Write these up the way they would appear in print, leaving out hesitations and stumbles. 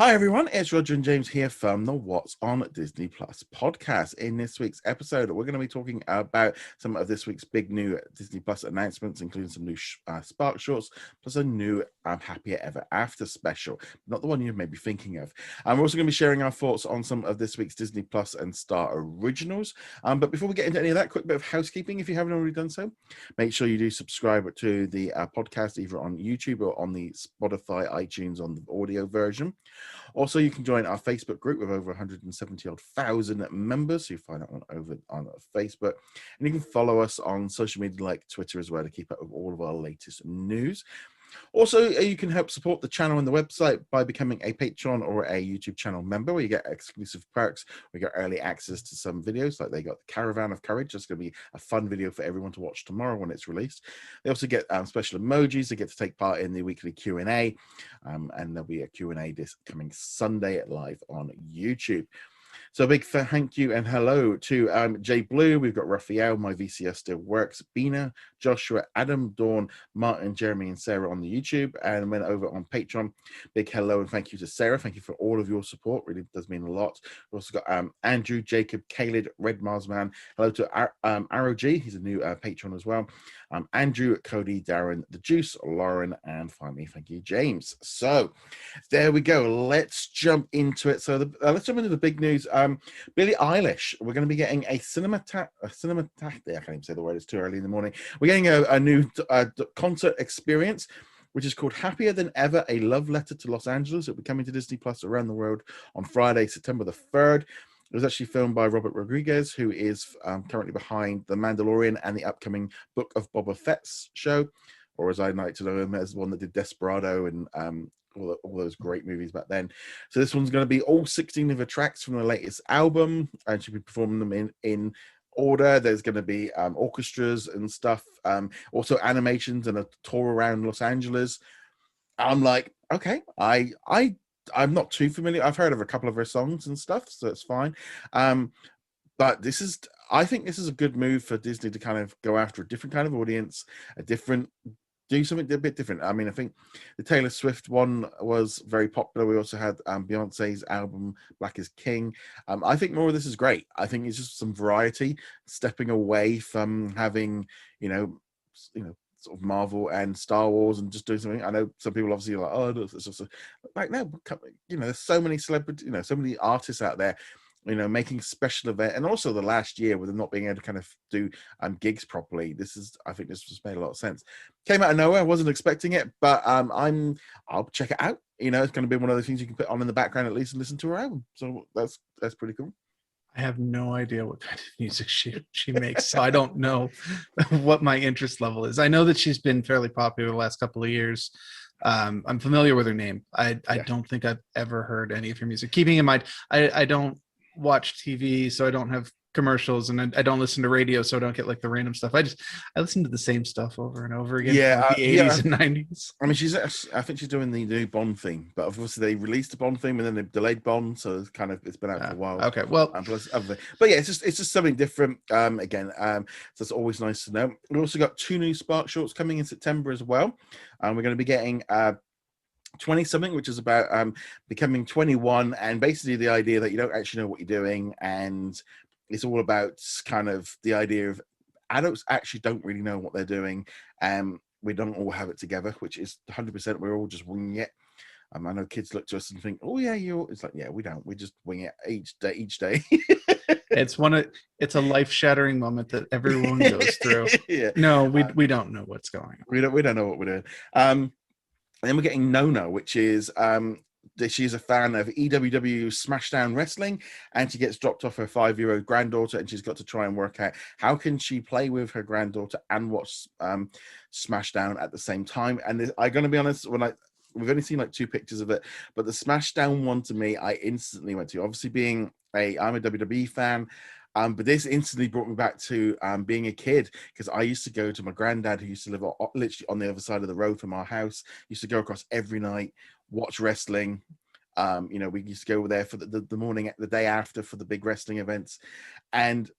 Hi everyone, it's Roger and James here from the What's on Disney Plus podcast. In this week's episode, we're going to be talking about some of this week's big new Disney Plus announcements, including some new SparkShorts, plus a new Happier Ever After special, not the one you may be thinking of. We're also going to be sharing our thoughts on some of this week's Disney Plus and Star originals. But before we get into any of that, quick bit of housekeeping. If you haven't already done so, make sure you do subscribe to the podcast either on YouTube or on the Spotify, iTunes on the audio version. Also, you can join our Facebook group with over 170,000 members. So you find that one over on Facebook. And you can follow us on social media like Twitter as well to keep up with all of our latest news. Also, you can help support the channel and the website by becoming a Patreon or a YouTube channel member, where you get exclusive perks. We get early access to some videos, like they got the Caravan of Courage. That's going to be a fun video for everyone to watch tomorrow when it's released. They also get special emojis. They get to take part in the weekly Q&A, and there'll be a Q&A this coming Sunday live on YouTube. So a big thank you and hello to Jay Blue. We've got Raphael, My VCS Still Works, Bina, Joshua, Adam, Dawn, Martin, Jeremy, and Sarah on the YouTube. And then over on Patreon, big hello and thank you to Sarah. Thank you for all of your support. Really does mean a lot. We've also got Andrew, Jacob, Caleb, Red Marsman. Hello to Arrow G. He's a new patron as well. Andrew, Cody, Darren, The Juice, Lauren, and finally, thank you, James. So there we go. Let's jump into it. So let's jump into the big news. Billie Eilish, we're going to be getting a cinematography. I can't even say the word, it's too early in the morning. We're getting a new concert experience, which is called Happier Than Ever, A Love Letter to Los Angeles. It'll be coming to Disney Plus around the world on Friday, September the 3rd. It was actually filmed by Robert Rodriguez, who is currently behind The Mandalorian and the upcoming Book of Boba Fett's show, or as I like to know him as one that did Desperado and all those great movies back then. So this one's going to be all 16 of the tracks from the latest album, and she'll be performing them in order. There's going to be orchestras and stuff, also animations and a tour around Los Angeles. I'm like, okay, I'm not too familiar. I've heard of a couple of her songs and stuff, so it's fine. But I think this is a good move for Disney to kind of go after a different kind of audience, do something a bit different. I mean, I think the Taylor Swift one was very popular. We also had Beyonce's album Black is King. I think more of this is great. I think it's just some variety, stepping away from having, sort of Marvel and Star Wars and just doing something. I know some people obviously are like, oh, it's just like, no, there's so many celebrities, so many artists out there, making special event, and also the last year with them not being able to kind of do gigs properly. I think this just made a lot of sense. Came out of nowhere. I wasn't expecting it, but I'll check it out. It's going to be one of those things you can put on in the background at least and listen to her album. So that's pretty cool. I have no idea what kind of music she makes, so I don't know what my interest level is. I know that she's been fairly popular the last couple of years. I'm familiar with her name. I don't think I've ever heard any of her music. Keeping in mind, I don't watch TV, so I don't have commercials, and I don't listen to radio, so I don't get like the random stuff. I listen to the same stuff over and over again from like the 80s and 90s. I mean, I think she's doing the new Bond theme, but obviously they released the Bond theme and then they delayed Bond, so it's been out for a while. Okay, well, but yeah, it's just something different. Again, so it's always nice to know. We also got 2 new SparkShorts coming in September as well, and we're going to be getting 20 something, which is about becoming 21, and basically the idea that you don't actually know what you're doing, and it's all about kind of the idea of adults actually don't really know what they're doing, and we don't all have it together, which is 100%. We're all just winging it. I know kids look to us and think, oh yeah, it's like, yeah, we don't, we just wing it each day. It's a life-shattering moment that everyone goes through. Yeah. No, we don't know what's going on. We don't know what we're doing. And then we're getting Nona, which is she's a fan of EWW Smashdown Wrestling, and she gets dropped off her 5-year-old granddaughter, and she's got to try and work out how can she play with her granddaughter and watch Smashdown at the same time. And I'm going to be honest, we've only seen like 2 pictures of it, but the Smashdown one to me, I instantly went to. Obviously, I'm a WWE fan. But this instantly brought me back to being a kid, because I used to go to my granddad, who used to live literally on the other side of the road from our house. Used to go across every night, watch wrestling. We used to go there for the morning, the day after, for the big wrestling events. And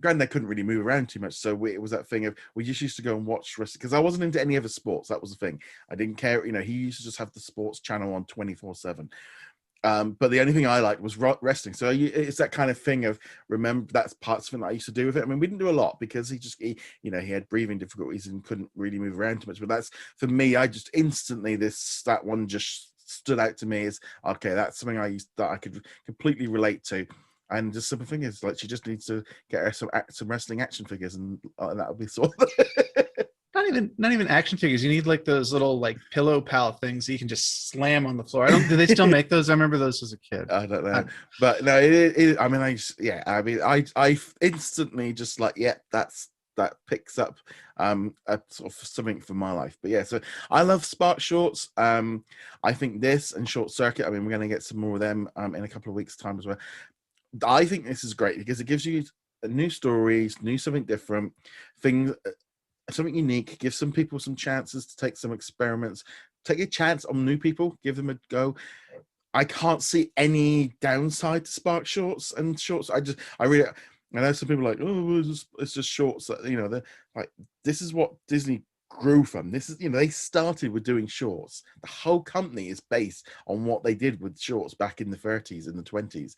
granddad couldn't really move around too much, so it was that thing of we just used to go and watch wrestling, because I wasn't into any other sports. That was the thing. I didn't care. He used to just have the sports channel on 24/7. But the only thing I liked was resting. So it's that kind of thing of, remember, that's parts of it that I used to do with it. I mean, we didn't do a lot because he had breathing difficulties and couldn't really move around too much. But that's, for me, I just instantly, that one just stood out to me as, okay, that's something that I could completely relate to. And just simple thing is, like, she just needs to get her some wrestling action figures, and that'll be sort of Not even action figures. You need like those little like pillow pal things that you can just slam on the floor. I don't. Do they still make those? I remember those as a kid. I don't know, but no, I mean, I instantly just like, yeah, that picks up a sort of something for my life. But yeah, so I love SparkShorts. I think this and Short Circuit, I mean, we're going to get some more of them in a couple of weeks' time as well. I think this is great because it gives you new stories, something different, things, something unique. Give some people some chances to take some experiments, take a chance on new people, give them a go. I can't see any downside to SparkShorts and Shorts. I know some people are like, oh, it's just Shorts. They're like, this is what Disney grew from. This is, they started with doing Shorts. The whole company is based on what they did with Shorts back in the 30s and the 20s.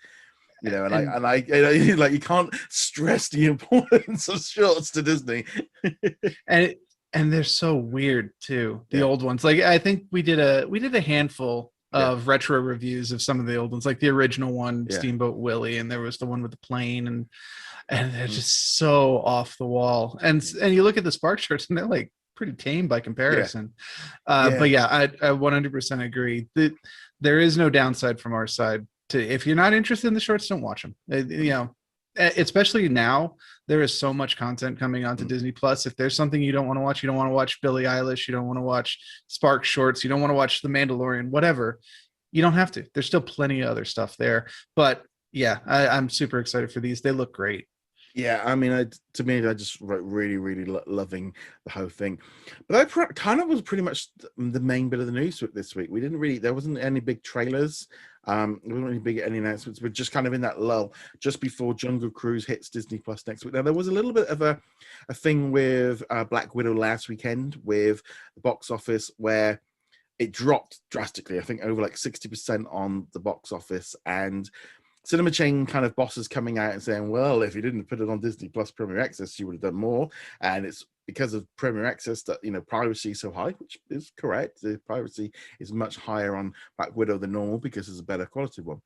Like, you can't stress the importance of Shorts to Disney. and they're so weird too. The old ones. Like, I think we did a handful of retro reviews of some of the old ones, like the original one, Steamboat Willie, and there was the one with the plane, and they're just so off the wall. And you look at the SparkShorts, and they're like pretty tame by comparison. But yeah, I 100% agree that there is no downside from our side. If you're not interested in the shorts, don't watch them. Especially now, there is so much content coming onto Disney Plus. If there's something you don't want to watch, you don't want to watch Billie Eilish, you don't want to watch SparkShorts, you don't want to watch The Mandalorian, whatever, you don't have to. There's still plenty of other stuff there. But yeah, I'm super excited for these. They look great. Yeah, I mean, to me, I just really, really loving the whole thing. But that kind of was pretty much the main bit of the news this week. There wasn't any big trailers. There wasn't any big announcements. We're just kind of in that lull just before Jungle Cruise hits Disney Plus next week. Now, there was a little bit of a thing with Black Widow last weekend with the box office where it dropped drastically. I think over like 60% on the box office, and cinema chain kind of bosses coming out and saying, well, if you didn't put it on Disney Plus Premier Access, you would have done more. And it's because of Premier Access that, piracy is so high, which is correct. The piracy is much higher on Black Widow than normal because it's a better quality one.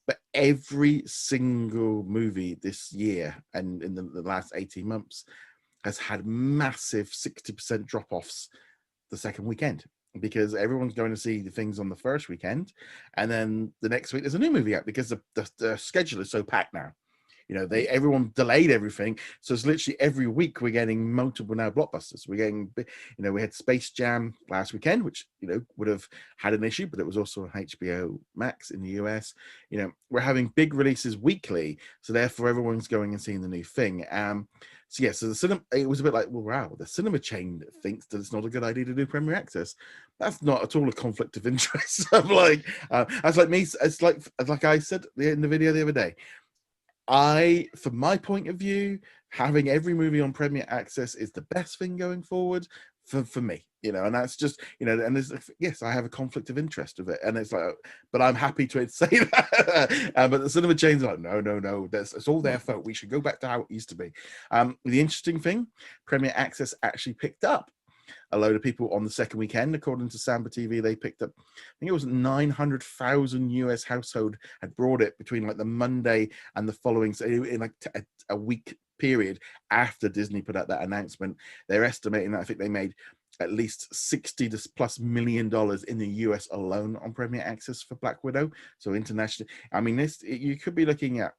But every single movie this year and in the last 18 months has had massive 60% drop-offs the second weekend, because everyone's going to see the things on the first weekend, and then the next week there's a new movie out because the schedule is so packed now. Everyone delayed everything, so it's literally every week we're getting multiple now blockbusters. We're getting, we had Space Jam last weekend, which would have had an issue, but it was also on HBO Max in the US. We're having big releases weekly, so therefore everyone's going and seeing the new thing. So the cinema, it was a bit like, well, wow, the cinema chain thinks that it's not a good idea to do Premier Access. That's not at all a conflict of interest. I'm like, that's like me. It's like I said in the video the other day. From my point of view, having every movie on Premier Access is the best thing going forward for me, and that's just, and there's, yes, I have a conflict of interest of it, and it's like, but I'm happy to say that. But the cinema chains are like, no, it's all their fault. We should go back to how it used to be. The interesting thing, Premier Access actually picked up a load of people on the second weekend. According to Samba TV, they picked up, I think it was 900,000 US household had brought it between like the Monday and the following, so in like a week period after Disney put out that announcement. They're estimating that I think they made at least $60+ million in the US alone on Premier Access for Black Widow. So internationally, I mean, you could be looking at,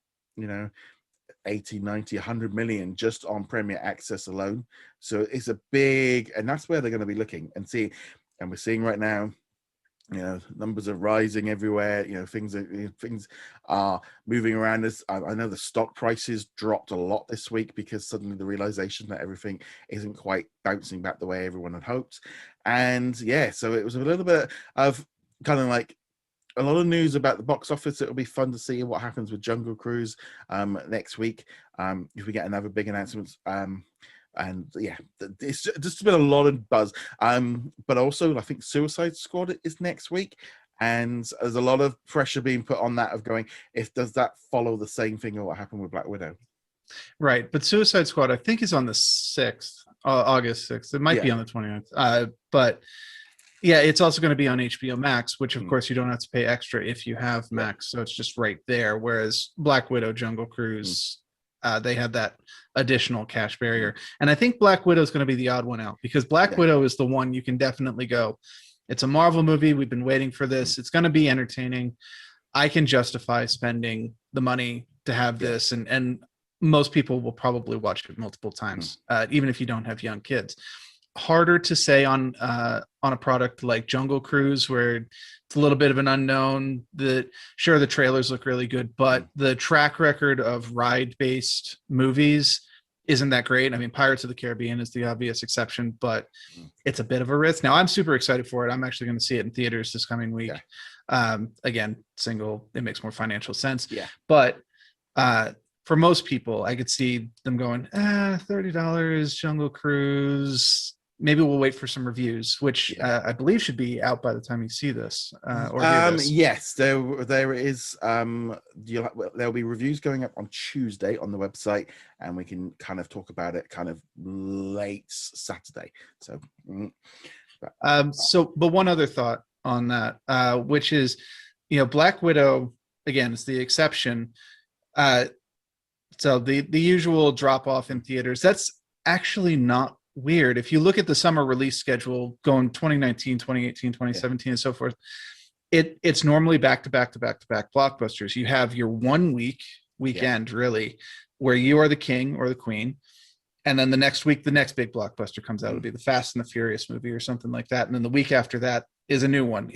80, 90, 100 million just on Premier Access alone. So it's a big, and that's where they're going to be looking and see. And we're seeing right now, numbers are rising everywhere. Things are moving around us. I know the stock prices dropped a lot this week because suddenly the realization that everything isn't quite bouncing back the way everyone had hoped. And yeah, so it was a little bit of kind of like a lot of news about the box office. It'll be fun to see what happens with Jungle Cruise next week, if we get another big announcement. And yeah, it's just been a lot of buzz. But also, I think Suicide Squad is next week, And there's a lot of pressure being put on that of going, if does that follow the same thing of what happened with Black Widow? Right, but Suicide Squad I think is on the 6th, August 6th. It might be on the 29th. But yeah, it's also going to be on HBO Max, which of course you don't have to pay extra if you have Max, so it's just right there. Whereas Black Widow, Jungle Cruise, they have that additional cash barrier. And I think Black Widow is going to be the odd one out, because Black Widow is the one you can definitely go, it's a Marvel movie, we've been waiting for this, it's going to be entertaining, I can justify spending the money to have this, and most people will probably watch it multiple times, even if you don't have young kids. Harder to say on a product like Jungle Cruise, where it's a little bit of an unknown. The trailers look really good, but the track record of ride-based movies isn't that great. I mean, Pirates of the Caribbean is the obvious exception, but it's a bit of a risk. Now, I'm super excited for it. I'm actually going to see it in theaters this coming week. Again, single, it makes more financial sense. But for most people, I could see them going, $30, Jungle Cruise. Maybe we'll wait for some reviews, which I believe should be out by the time you see this or hear this. Yes, there is. There'll be reviews going up on Tuesday on the website, and we can kind of talk about it kind of late Saturday. So, but one other thought on that, which is, Black Widow, again, is the exception. So the usual drop off in theaters, that's actually not weird. If you look at the summer release schedule going 2019, 2018, 2017, and so forth, it's normally back to back blockbusters. You have your 1 weekend really, where you are the king or the queen, and then the next week the next big blockbuster comes out. It'll be the Fast and the Furious movie or something like that, and then the week after that is a new one.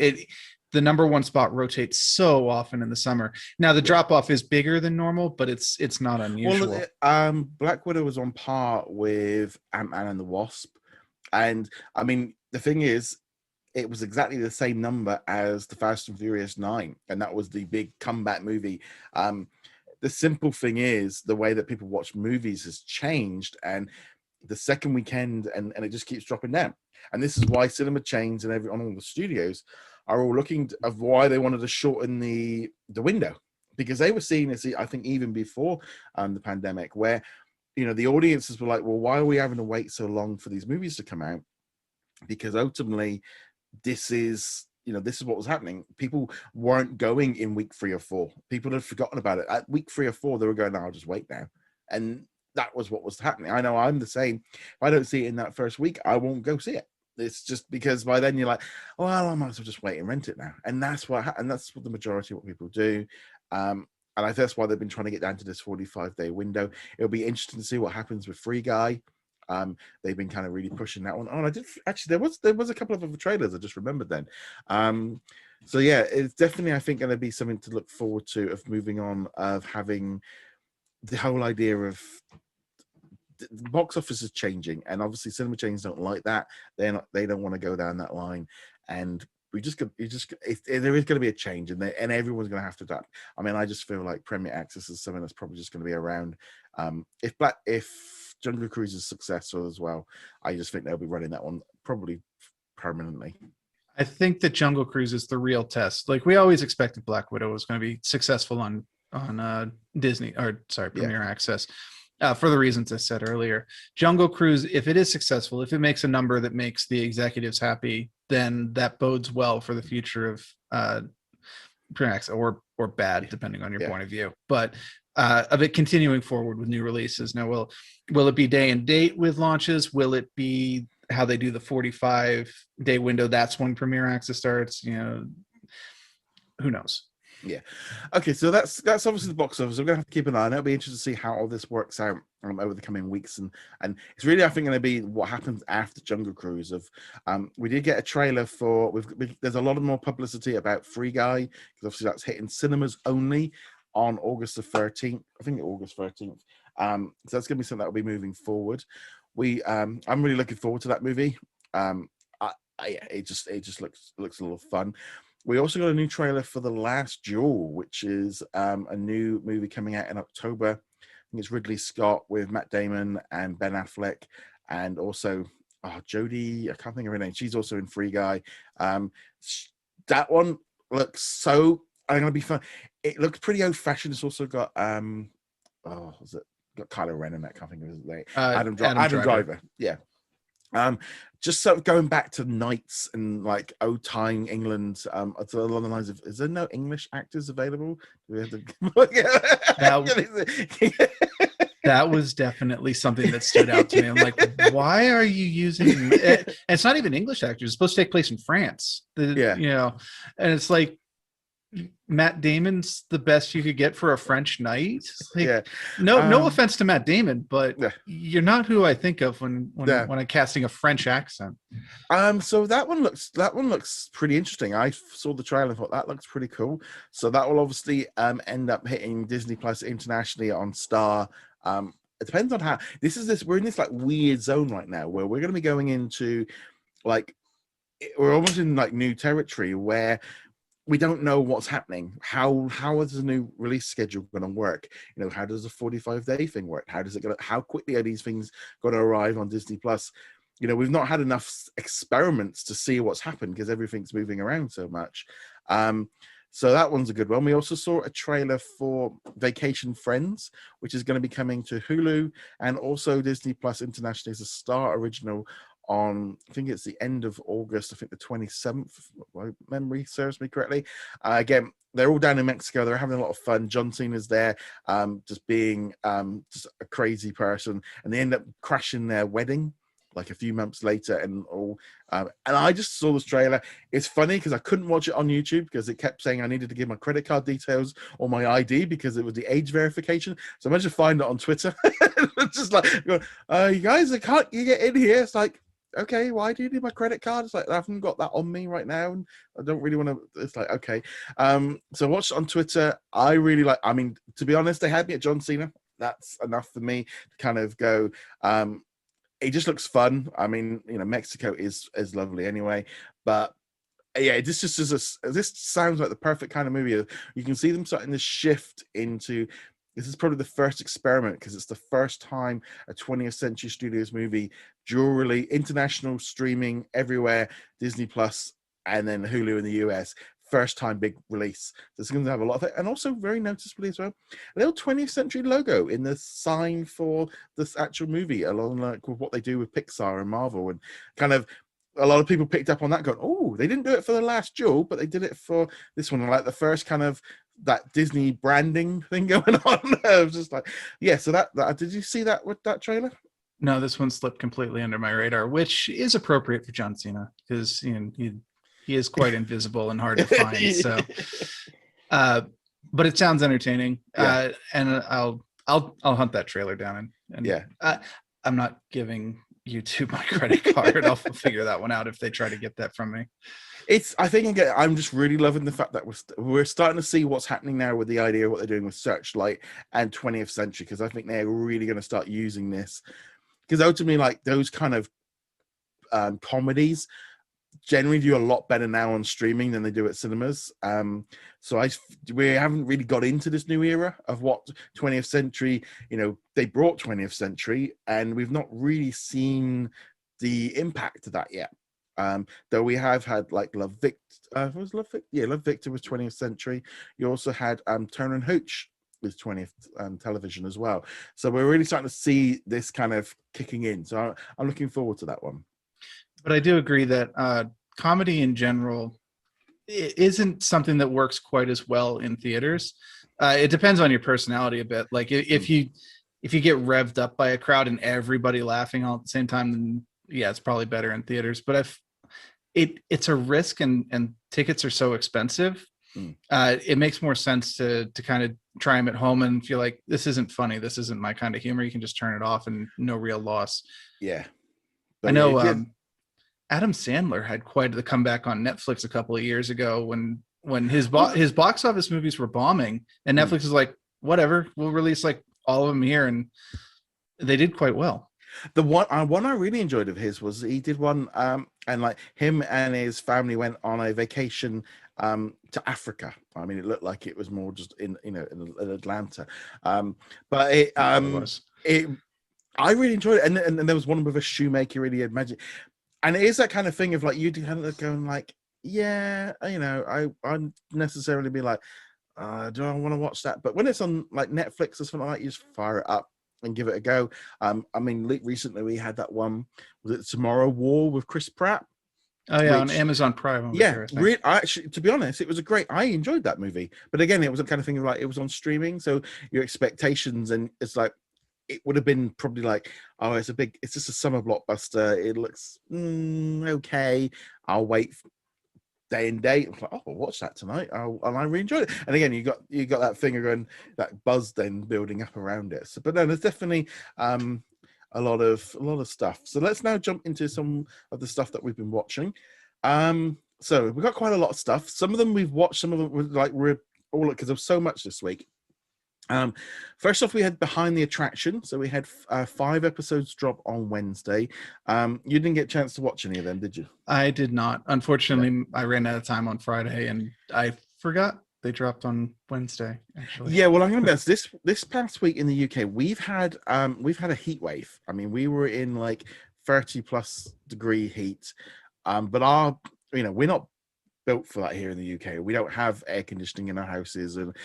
The number one spot rotates so often in the summer. Now the drop off is bigger than normal, but it's not unusual. Well, Black Widow was on par with Ant-Man and the Wasp, and I mean the thing is, it was exactly the same number as the Fast and Furious 9, and that was the big comeback movie. The simple thing is, the way that people watch movies has changed, and the second weekend, and it just keeps dropping down. And this is why cinema chains and all the studios are all looking of why they wanted to shorten the window, because they were seeing this, I think, even before the pandemic, where the audiences were like, well, why are we having to wait so long for these movies to come out? Because ultimately this is what was happening. People weren't going in week 3 or 4. People had forgotten about it. At week 3 or 4, they were going, no, I'll just wait now. And that was what was happening. I know I'm the same. If I don't see it in that first week, I won't go see it. It's just because by then you're like, well, I might as well just wait and rent it now. And that's what the majority of what people do. And that's why they've been trying to get down to this 45-day window. It'll be interesting to see what happens with Free Guy. They've been kind of really pushing that one on. I did actually, there was a couple of other trailers I just remembered then. So yeah, it's definitely, I think, going to be something to look forward to, of moving on, of having the whole idea of the box office is changing, and obviously cinema chains don't like that. They don't want to go down that line, and there is going to be a change, and everyone's going to have to adapt. I mean, I just feel like Premier Access is something that's probably just going to be around. If Jungle Cruise is successful as well, I just think they'll be running that one probably permanently. I think that Jungle Cruise is the real test. Like, we always expected Black Widow was going to be successful on Disney, or sorry, Premier Access. For the reasons I said earlier. Jungle Cruise, if it is successful, if it makes a number that makes the executives happy, then that bodes well for the future of Premier Access, or bad, depending on your point of view. But of it continuing forward with new releases. Now, will it be day and date with launches? Will it be how they do the 45-day window? That's when Premier Access starts. Who knows? Yeah. Okay, so that's obviously the box office. We're gonna have to keep an eye on it. It'll be interesting to see how all this works out over the coming weeks, and it's really, I think, going to be what happens after Jungle Cruise. We did get a trailer for. There's a lot of more publicity about Free Guy, because obviously that's hitting cinemas only on August the 13th. I think August 13th. So that's gonna be something that will be moving forward. I'm really looking forward to that movie. It just looks a little fun. We also got a new trailer for The Last Duel, which is a new movie coming out in October. I think it's Ridley Scott with Matt Damon and Ben Affleck, and also Jodie, I can't think of her name. She's also in Free Guy. That one, looks so. I'm gonna be fun. It looks pretty old fashioned. It's also got was it got Kylo Ren in that? I can't think of his name. Adam Adam Driver. Driver. Yeah. Just sort of going back to knights and like old time England. Along the lines of, is there no English actors available? Do we have to... That was definitely something that stood out to me. I'm like, why are you using it? And it's not even English actors. It's supposed to take place in France. Yeah. You know, and it's like Matt Damon's the best you could get for a French knight. Like, yeah. No offense to Matt Damon, but Yeah. you're not who I think of when I'm casting a French accent. So that one looks pretty interesting. I saw the trailer and thought that looks pretty cool. So that will obviously end up hitting Disney Plus internationally on Star. It depends on how we're in this like weird zone right now where we're going to be going into like, we're almost in like new territory where we don't know what's happening. How is the new release schedule going to work? You know, how does the 45-day thing work? How quickly are these things going to arrive on Disney Plus? You know, we've not had enough experiments to see what's happened because everything's moving around so much. So that one's a good one. We also saw a trailer for Vacation Friends, which is going to be coming to Hulu and also Disney Plus internationally as a Star original on, I think it's the end of August, I think the 27th, if my memory serves me correctly. Again, they're all down in Mexico. They're having a lot of fun. John Cena's there, just being just a crazy person. And they end up crashing their wedding like a few months later and all. And I just saw this trailer. It's funny because I couldn't watch it on YouTube because it kept saying I needed to give my credit card details or my ID because it was the age verification. So I managed to find it on Twitter. It's just like, you guys, you get in here. It's like, okay, why do you need my credit card? It's like, I haven't got that on me right now and I don't really want to. It's like, okay. So watch it on Twitter. I really like, I mean, to be honest, they had me at John Cena. That's enough for me to kind of go, it just looks fun. I mean, you know, Mexico is lovely anyway, but yeah, this sounds like the perfect kind of movie. You can see them starting to shift into, this is probably the first experiment because it's the first time a 20th Century Studios movie, dually international streaming everywhere, Disney Plus, and then Hulu in the US. First time big release. So it's going to have a lot of it, and also very noticeably as well, a little 20th Century logo in the sign for this actual movie, along like with what they do with Pixar and Marvel, and kind of a lot of people picked up on that, going, "Oh, they didn't do it for the last Duel, but they did it for this one." Like the first kind of that Disney branding thing going on. I was just like, yeah. So that did you see that with that trailer? No, this one slipped completely under my radar, which is appropriate for John Cena because he is quite invisible and hard to find. So, but it sounds entertaining, and I'll hunt that trailer down and yeah. I'm not giving YouTube my credit card. I'll figure that one out if they try to get that from me. I think again, I'm just really loving the fact that we're starting to see what's happening now with the idea of what they're doing with Searchlight and 20th Century, because I think they're really going to start using this, because ultimately, like those kind of comedies generally do a lot better now on streaming than they do at cinemas. So we haven't really got into this new era of what 20th Century, you know, they brought 20th Century, and we've not really seen the impact of that yet. Though we have had like Love Victor, Love Victor was 20th Century. You also had Turner and Hooch with 20th television as well. So we're really starting to see this kind of kicking in. So I'm looking forward to that one. But I do agree that comedy in general isn't something that works quite as well in theaters. It depends on your personality a bit. Like if you get revved up by a crowd and everybody laughing all at the same time, then yeah, it's probably better in theaters. But if it's a risk and tickets are so expensive, it makes more sense to kind of try them at home and feel like this isn't funny. This isn't my kind of humor. You can just turn it off and no real loss. Yeah. But I know Adam Sandler had quite the comeback on Netflix a couple of years ago when his box office movies were bombing, and Netflix is like, whatever, we'll release like all of them here, and they did quite well. The one I really enjoyed of his was he did one, and like him and his family went on a vacation to Africa. I mean, it looked like it was more just in Atlanta, but it was. I really enjoyed it, and there was one with a shoemaker. Really imagine. And it is that kind of thing of like you kind of going like, yeah, I'm necessarily be like, do I want to watch that? But when it's on like Netflix or something like that, you just fire it up and give it a go. I mean, recently we had that one, was it Tomorrow War with Chris Pratt? Oh yeah, on Which, Amazon Prime over yeah, here, I think. I actually, to be honest, it was I enjoyed that movie. But again, it was a kind of thing of like, it was on streaming, so your expectations, and it's like, it would have been probably like, oh, it's just a summer blockbuster. It looks okay. I'll wait day and date. I was like, oh, I'll watch that tonight. And I really enjoyed it. And again, you got that thing going, that buzz then building up around it. So, but no, there's definitely a lot of stuff. So let's now jump into some of the stuff that we've been watching. So we've got quite a lot of stuff. Some of them we've watched, some of them we're all, because there's so much this week. First off, we had Behind the Attraction. So we had 5 episodes drop on Wednesday. You didn't get a chance to watch any of them, did you? I did not. Unfortunately, I ran out of time on Friday, and I forgot they dropped on Wednesday. Actually, Yeah. Well, I'm going to be honest. This past week in the UK, we've had a heat wave. I mean, we were in like 30+ degree heat, but we're not built for that here in the UK. We don't have air conditioning in our houses, and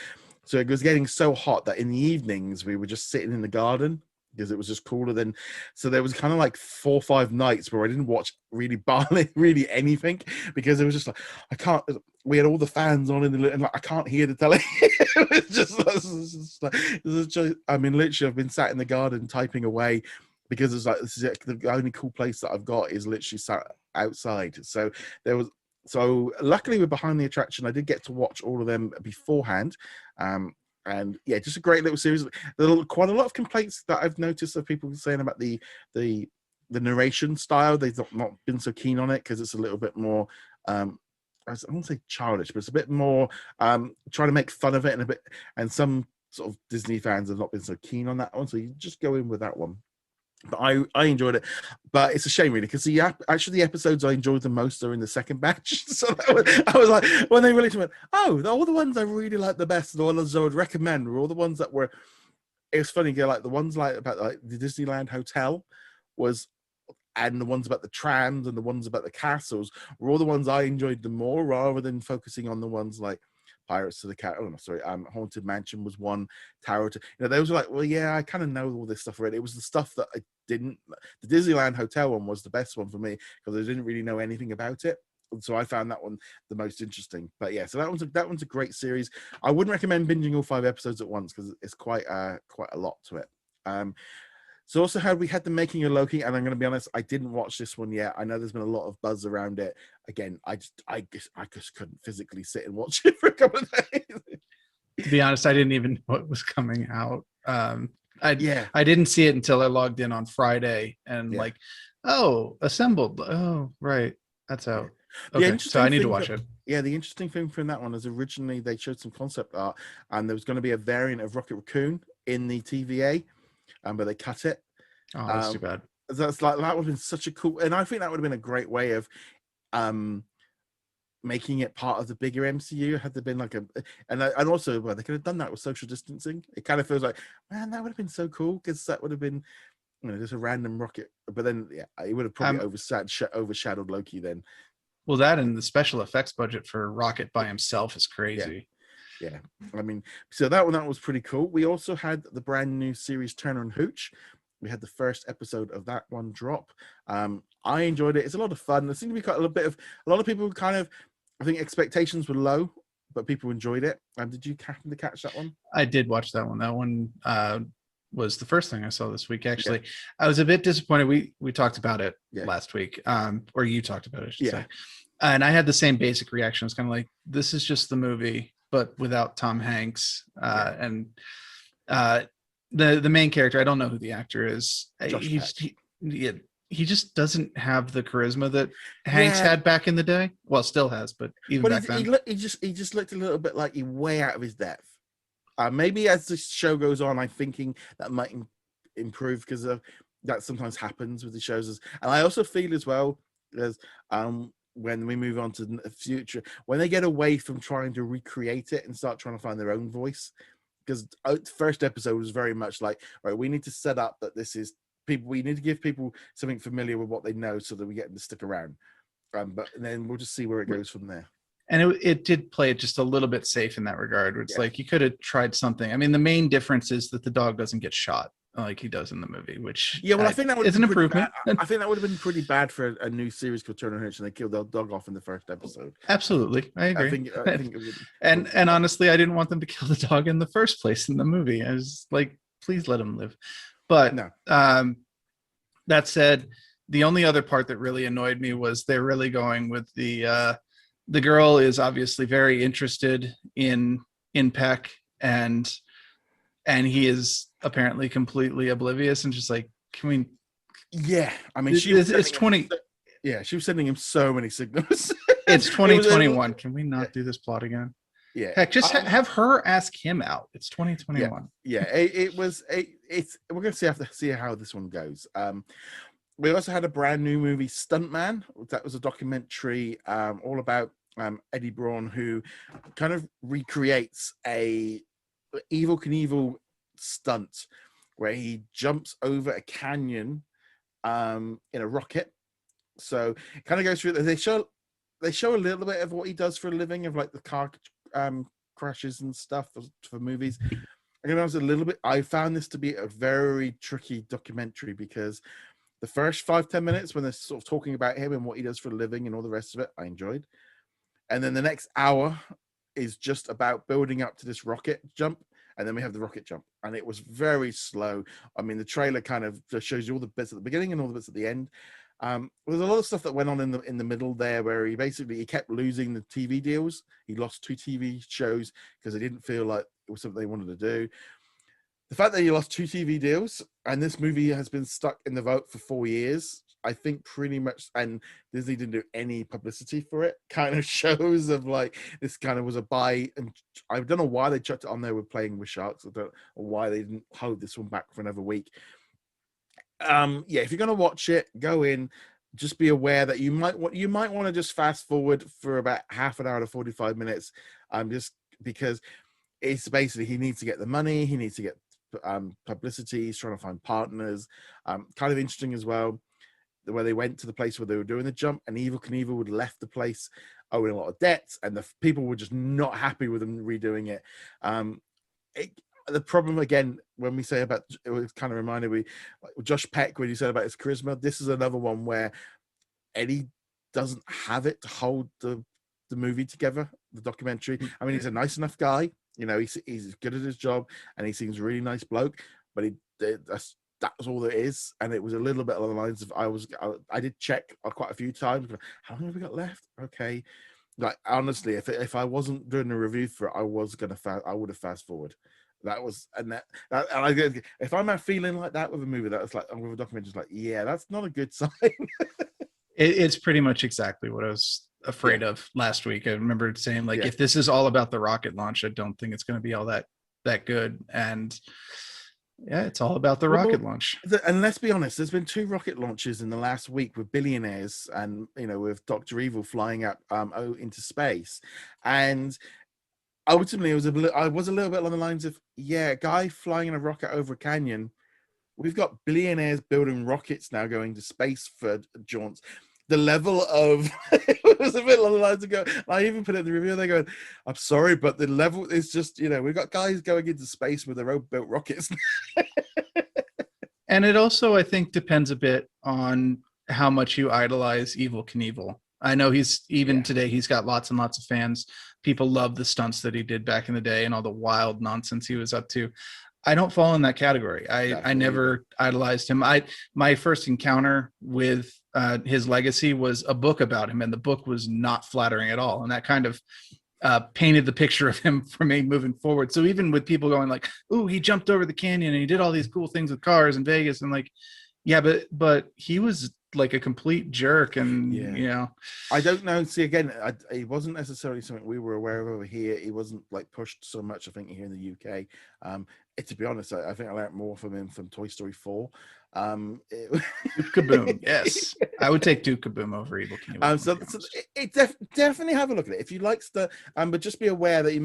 so it was getting so hot that in the evenings we were just sitting in the garden because it was just cooler than. So there was kind of like 4 or 5 nights where I didn't watch really barely really anything, because it was just like, I can't. We had all the fans on and like, I can't hear the telly. I mean, literally, I've been sat in the garden typing away, because it's like, this is it. The only cool place that I've got is literally sat outside. So there was. So luckily, we're Behind the Attraction. I did get to watch all of them beforehand. And yeah, just a great little series. There are quite a lot of complaints that I've noticed of people saying about the narration style. They've not been so keen on it because it's a little bit more, I won't say childish, but it's a bit more trying to make fun of it, and some sort of Disney fans have not been so keen on that one. So you just go in with that one. But I enjoyed it, but it's a shame really, because the episodes I enjoyed the most are in the second batch. So I was like, when they released, went, oh, all the ones I really like the best, the ones I would recommend, were all the ones that were. It was funny, like the ones like about like the Disneyland Hotel was, and the ones about the trams and the ones about the castles were all the ones I enjoyed the more, rather than focusing on the ones like Pirates of the Cat. Oh no, sorry. Haunted Mansion was one. Tower. Those were like, well, yeah, I kind of know all this stuff already. It was the stuff that I didn't. The Disneyland Hotel one was the best one for me, because I didn't really know anything about it. And so I found that one the most interesting. But yeah, so that one's a great series. I wouldn't recommend binging all 5 episodes at once, because it's quite a lot to it. So also we had the Making of Loki, and I'm going to be honest, I didn't watch this one yet. I know there's been a lot of buzz around it. Again, I just couldn't physically sit and watch it for a couple of days. to be honest, I didn't even know it was coming out. Yeah, I didn't see it until I logged in on Friday, and yeah. like, oh, assembled. Oh, right, that's out. The Okay, so interesting I need to thing watch it. Yeah, the interesting thing from that one is originally they showed some concept art, and there was going to be a variant of Rocket Raccoon in the TVA, but they cut it. Oh, that's too Um, bad. that's like, that would have been such a cool, and I think that would have been a great way of making it part of the bigger MCU. Had there been like and also, well, they could have done that with social distancing. It kind of feels like, man, that would have been so cool, because that would have been, just a random rocket. But then, yeah, it would have probably overshadowed Loki then. Well, that and the special effects budget for Rocket by himself is crazy. Yeah. I mean, so that was pretty cool. We also had the brand new series Turner and Hooch. We had the first episode of that one drop. I enjoyed it. It's a lot of fun. There seemed to be quite a lot of people kind of, I think expectations were low, but people enjoyed it. Did you happen to catch that one? I did watch that one. That one was the first thing I saw this week. Actually, Yeah. I was a bit disappointed. We talked about it Yeah. last week, or you talked about it, I should Yeah. say. And I had the same basic reaction. It's kind of like, this is just the movie, but without Tom Hanks. And the main character, I don't know who the actor is. He just doesn't have the charisma that Hanks had back in the day. Well, still has, but even back then. He just looked a little bit like he's way out of his depth. Maybe as the show goes on, I'm thinking that might improve, because that sometimes happens with the shows. And I also feel as well as when we move on to the future, when they get away from trying to recreate it and start trying to find their own voice. Because the first episode was very much like, right, we need to set up that this is people. We need to give people something familiar with what they know, so that we get them to stick around. But then we'll just see where it goes from there. And it did play it just a little bit safe in that regard. It's like you could have tried something. I mean, the main difference is that the dog doesn't get shot like he does in the movie, which I think that is an improvement. I think that would have been pretty bad for a new series called Turner and Hitch, and they killed their dog off in the first episode. Absolutely, I agree. I think it would, and honestly, I didn't want them to kill the dog in the first place in the movie. I was like, please let him live. But no. That said, the only other part that really annoyed me was they're really going with the girl is obviously very interested in Peck, and he is apparently completely oblivious and just like, can we? Yeah, I mean, it's 20. Yeah, she was sending him so many signals. It's 2021. Can we not do this plot again? Yeah, heck, just have her ask him out. It's 2021. Yeah, it was. We're gonna see how this one goes. We also had a brand new movie, Stuntman. That was a documentary all about Eddie Braun, who kind of recreates a Evel Knievel stunt where he jumps over a canyon in a rocket. So it kind of goes through. They show a little bit of what he does for a living, of like the car crashes and stuff for movies. I'm gonna be honest, a little bit. I found this to be a very tricky documentary because the first 5-10 minutes, when they're sort of talking about him and what he does for a living and all the rest of it, I enjoyed. And then the next hour is just about building up to this rocket jump, and then we have the rocket jump, and it was very slow. I mean, the trailer kind of just shows you all the bits at the beginning and all the bits at the end. There's a lot of stuff that went on in the middle there, where he kept losing the TV deals. He lost 2 TV shows because they didn't feel like it was something they wanted to do. The fact that he lost 2 TV deals, and this movie has been stuck in the vote for 4 years, I think pretty much, and Disney didn't do any publicity for it, kind of shows of like, this kind of was a buy. And I don't know why they chucked it on there with Playing with Sharks. I don't know why they didn't hold this one back for another week. If you're going to watch it, go in, just be aware that you might want to just fast forward for about half an hour to 45 minutes. Just because it's basically, he needs to get the money, he needs to get publicity, he's trying to find partners. Kind of interesting as well, where they went to the place where they were doing the jump, and Evel Knievel would left the place owing a lot of debts, and the people were just not happy with them redoing it. The problem, again, when we say about, it was kind of reminded me, like Josh Peck, when you said about his charisma, this is another one where Eddie doesn't have it to hold the movie together, the documentary. I mean, he's a nice enough guy, he's good at his job, and he seems a really nice bloke, but that's all it is. And it was a little bit along the lines of, I did check quite a few times, but how long have we got left? Okay, like honestly, if I wasn't doing a review for it, I would have fast forward. That was, and if I'm not feeling like that with a movie, that's like, with a documentary, it's like, yeah, that's not a good sign. It's pretty much exactly what I was afraid of last week. I remember saying, like, if this is all about the rocket launch, I don't think it's going to be all that good. And yeah, it's all about the rocket launch. And let's be honest, there's been 2 rocket launches in the last week with billionaires, and with Dr. Evil flying up into space. And ultimately, I was a little bit along the lines of, a guy flying in a rocket over a canyon. We've got billionaires building rockets now, going to space for jaunts. The level of it was a bit along the lines of go. I even put it in the review. They go, "I'm sorry, but the level is just, we've got guys going into space with their own built rockets." And it also, I think, depends a bit on how much you idolize Evel Knievel. I know today he's got lots and lots of fans. People love the stunts that he did back in the day and all the wild nonsense he was up to. I don't fall in that category. I never idolized him. My first encounter with his legacy was a book about him, and the book was not flattering at all. And that kind of painted the picture of him for me moving forward. So even with people going like, "Ooh, he jumped over the canyon and he did all these cool things with cars in Vegas," and like, yeah, but he was like a complete jerk. And I don't know. See, again, it wasn't necessarily something we were aware of over here. He wasn't like pushed so much, I think, here in the UK. To be honest, I think I learned more from him from Toy Story 4. Duke Kaboom, yes, I would take Duke Kaboom over Evel Knievel. Definitely have a look at it if you like stuff. But just be aware that you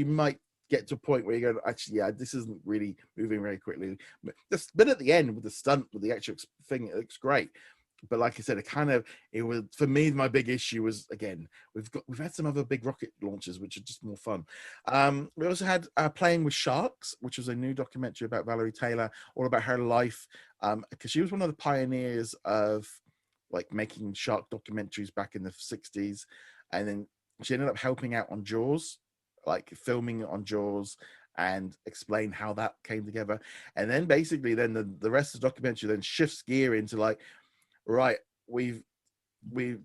might get to a point where you go, actually, this isn't really moving very quickly. But at the end with the stunt, with the actual thing, it looks great. but like I said, it was, for me, my big issue was, again, we've had some other big rocket launches which are just more fun. We also had Playing with Sharks, which was a new documentary about Valerie Taylor, all about her life, because she was one of the pioneers of like making shark documentaries back in the 60s, and then she ended up helping out on Jaws, like filming it on Jaws, and explain how that came together. And then basically then the rest of the documentary then shifts gear into like, right, we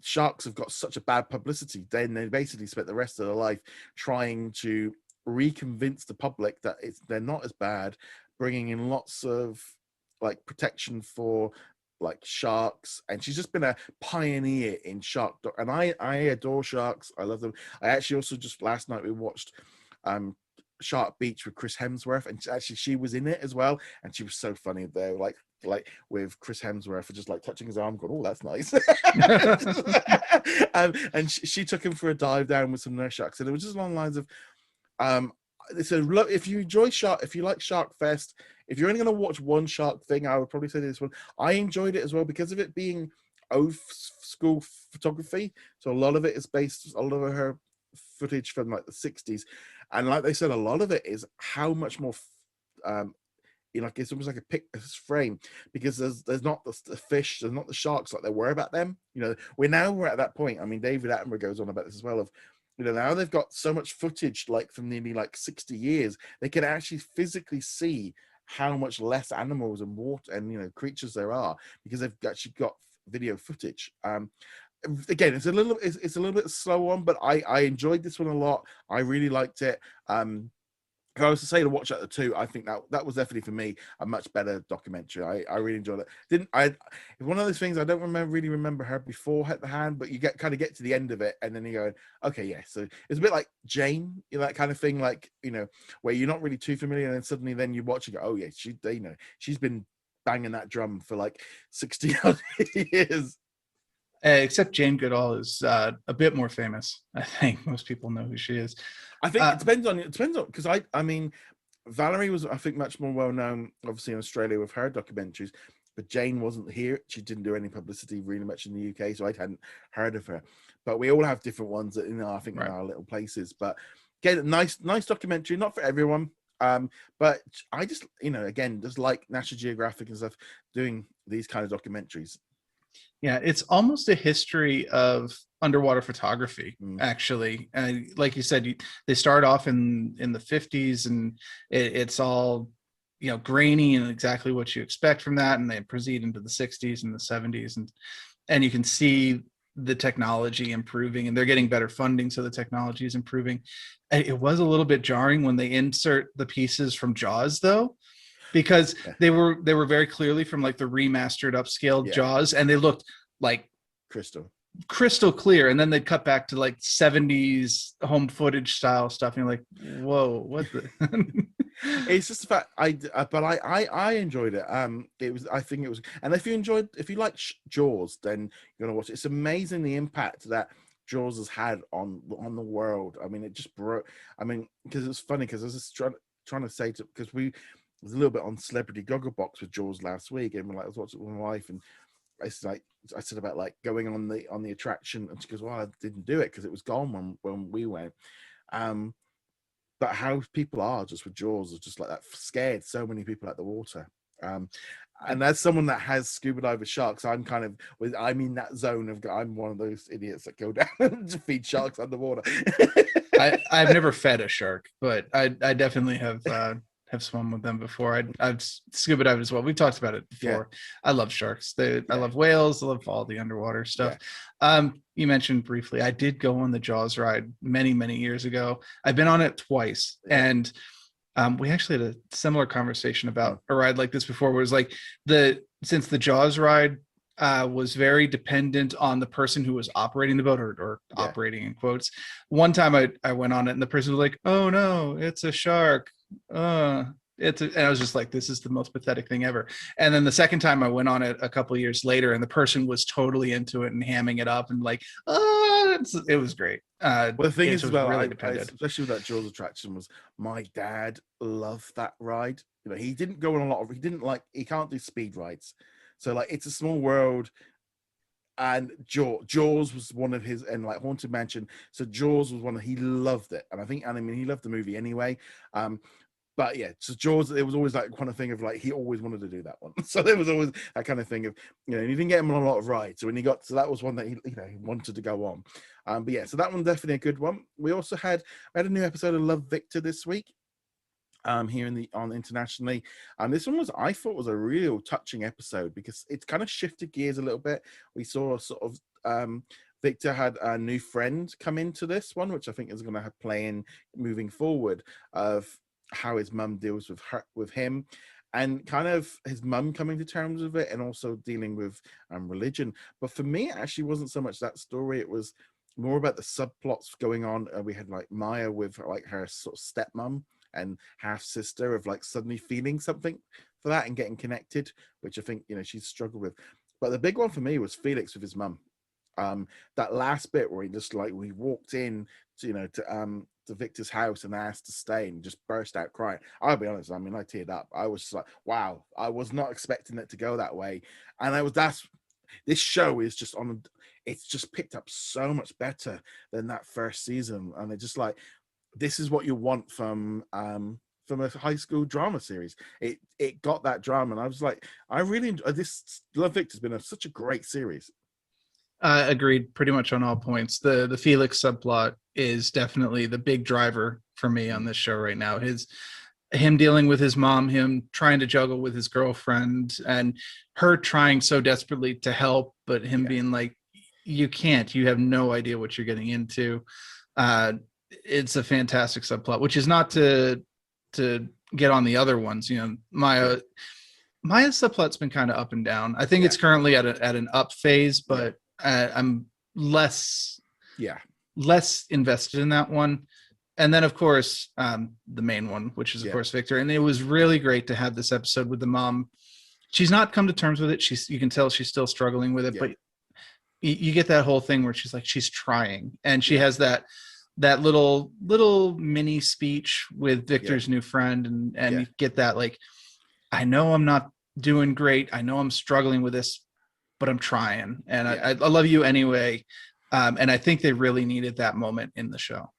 sharks have got such a bad publicity. Then they basically spent the rest of their life trying to reconvince the public that they're not as bad, bringing in lots of like protection for like sharks. And she's just been a pioneer in and I adore sharks. I love them. I actually also, just last night we watched Shark Beach with Chris Hemsworth, and actually she was in it as well, and she was so funny there, like with Chris Hemsworth just like touching his arm, going, oh, that's nice. And she took him for a dive down with some nurse sharks, and it was just along the lines of so if you enjoy if you like Shark Fest, if you're only going to watch one shark thing, I would probably say this one. I enjoyed it as well because of it being old school photography, so a lot of it is based, a lot of her footage from like the 60s, and like they said, a lot of it is how much more like it's almost like a frame, because there's not the fish, there's not the sharks like there were back then. We're at that point. I mean, David Attenborough goes on about this as well, of now they've got so much footage like from nearly like 60 years, they can actually physically see how much less animals and water and creatures there are, because they've actually got video footage. Again, it's a little bit slow on, but I enjoyed this one a lot. I really liked it. If I was to say to watch out the two, I think that was definitely for me a much better documentary. I really enjoyed it. It's one of those things, I don't really remember her before Hit the Hand, but you get to the end of it and then you go, okay, yeah. So it's a bit like Jane, that kind of thing, like where you're not really too familiar, and then suddenly then you watch and go, oh yeah, she's been banging that drum for like 60 odd years. Except Jane Goodall is a bit more famous. I think most people know who she is. I think it depends on because I mean, Valerie was, I think, much more well known obviously in Australia with her documentaries, but Jane wasn't here. She didn't do any publicity really much in the UK, so I hadn't heard of her. But we all have different ones that I think in our little places. But again, nice documentary, not for everyone. But I just again, just like National Geographic and stuff doing these kind of documentaries. Yeah, it's almost a history of underwater photography, actually. Like you said, they start off in the 50s, and it's all grainy and exactly what you expect from that, and they proceed into the 60s and the 70s, and you can see the technology improving, and they're getting better funding, so the technology is improving. It was a little bit jarring when they insert the pieces from Jaws, though, because they were very clearly from like the remastered upscaled Jaws, and they looked like crystal clear, and then they'd cut back to like 70s home footage style stuff, and you're like, whoa, what the It's just the fact I enjoyed it. I think it was, and if you like Jaws, then you're gonna watch it. It's amazing the impact that Jaws has had on the world. I mean, it just broke. I mean, because it's funny, because I was just trying to say because we was a little bit on Celebrity Gogglebox with Jaws last week, and I was watching it with my wife, and I said about like going on the attraction, and she goes, well, I didn't do it because it was gone when we went. But how people are just with Jaws is just like that, scared so many people at the water. And as someone that has scuba dive with sharks, I'm in that zone of, I'm one of those idiots that go down to feed sharks underwater. I've never fed a shark, but I definitely have swum with them before. I've scuba dived as well. We've talked about it before. Yeah. I love sharks. I love whales. I love all the underwater stuff. Yeah. You mentioned briefly, I did go on the Jaws ride many, many years ago. I've been on it twice. Yeah. And we actually had a similar conversation about a ride like this before, where it was like since the Jaws ride was very dependent on the person who was operating the boat, or operating in quotes. One time I went on it, and the person was like, oh no, it's a shark. And I was just like, this is the most pathetic thing ever. And then the second time I went on it a couple of years later, and the person was totally into it and hamming it up and like, it was great. Well, the thing is, well, really especially with that Jaws attraction, was my dad loved that ride. He didn't go on a lot of, he can't do speed rides. So like, It's a Small World, and Jaws was one of his, and like Haunted Mansion. So Jaws was one he loved it, and I mean he loved the movie anyway. But yeah, so Jaws, it was always like kind of thing of like he always wanted to do that one. So there was always that kind of thing of, you know, he didn't get him on a lot of rides. So when he got, so that was one that he, you know, he wanted to go on. But yeah, so that one definitely a good one. We also had a new episode of Love Victor this week. Here on internationally, and this one I thought was a real touching episode because it kind of shifted gears a little bit. We saw sort of Victor had a new friend come into this one, which I think is going to play in moving forward of how his mum deals with him, and kind of his mum coming to terms with it, and also dealing with religion. But for me, it actually wasn't so much that story. It was more about the subplots going on. We had like Maya with like her sort of stepmom and half sister of like suddenly feeling something for that and getting connected, which I think, you know, she's struggled with. But the big one for me was Felix with his mum. That last bit where he just like, we walked in to, you know, to Victor's house and asked to stay and just burst out crying. I'll be honest, I mean, I teared up. I was like, wow, I was not expecting it to go that way. And this show is just it's just picked up so much better than that first season. And it's just like, this is what you want from a high school drama series. It got that drama, and I was like, I really enjoy this. Love Victor's been such a great series. Agreed pretty much on all points. The Felix subplot is definitely the big driver for me on this show right now. Him dealing with his mom, him trying to juggle with his girlfriend, and her trying so desperately to help, but him being like, you can't, you have no idea what you're getting into. It's a fantastic subplot, which is not to get on the other ones. You know, Maya's subplot's been kind of up and down. I think it's currently at an up phase, but I'm less invested in that one. And then of course the main one, which is of course Victor. And it was really great to have this episode with the mom. She's not come to terms with it. You can tell she's still struggling with it, but you get that whole thing where she's like, she's trying, and she has that little mini speech with Victor's new friend, and you get that, like, I know I'm not doing great, I know I'm struggling with this, but I'm trying, and I love you anyway. And I think they really needed that moment in the show.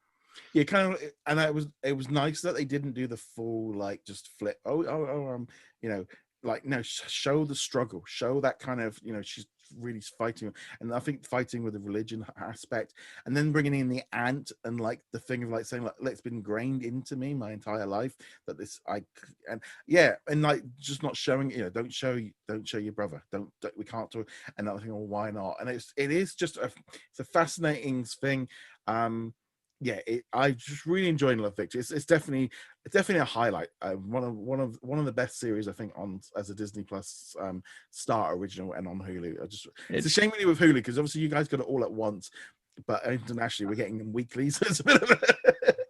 Yeah, kind of, and it was nice that they didn't do the full like just flip. You know, like, no, show the struggle, show that kind of, you know, she's really fighting, and I think fighting with the religion aspect, and then bringing in the aunt and like the thing of like saying like, it's been ingrained into me my entire life that this and like just not showing, you know, don't show your brother, don't we can't talk, and I think, well, why not? And it is just it's a fascinating thing. I just really enjoying Love Victor. It's definitely a highlight. One of the best series I think on as a Disney Plus Star original and on Hulu. It's a shame really with Hulu because obviously you guys got it all at once, but internationally we're getting them weekly, so it's a bit of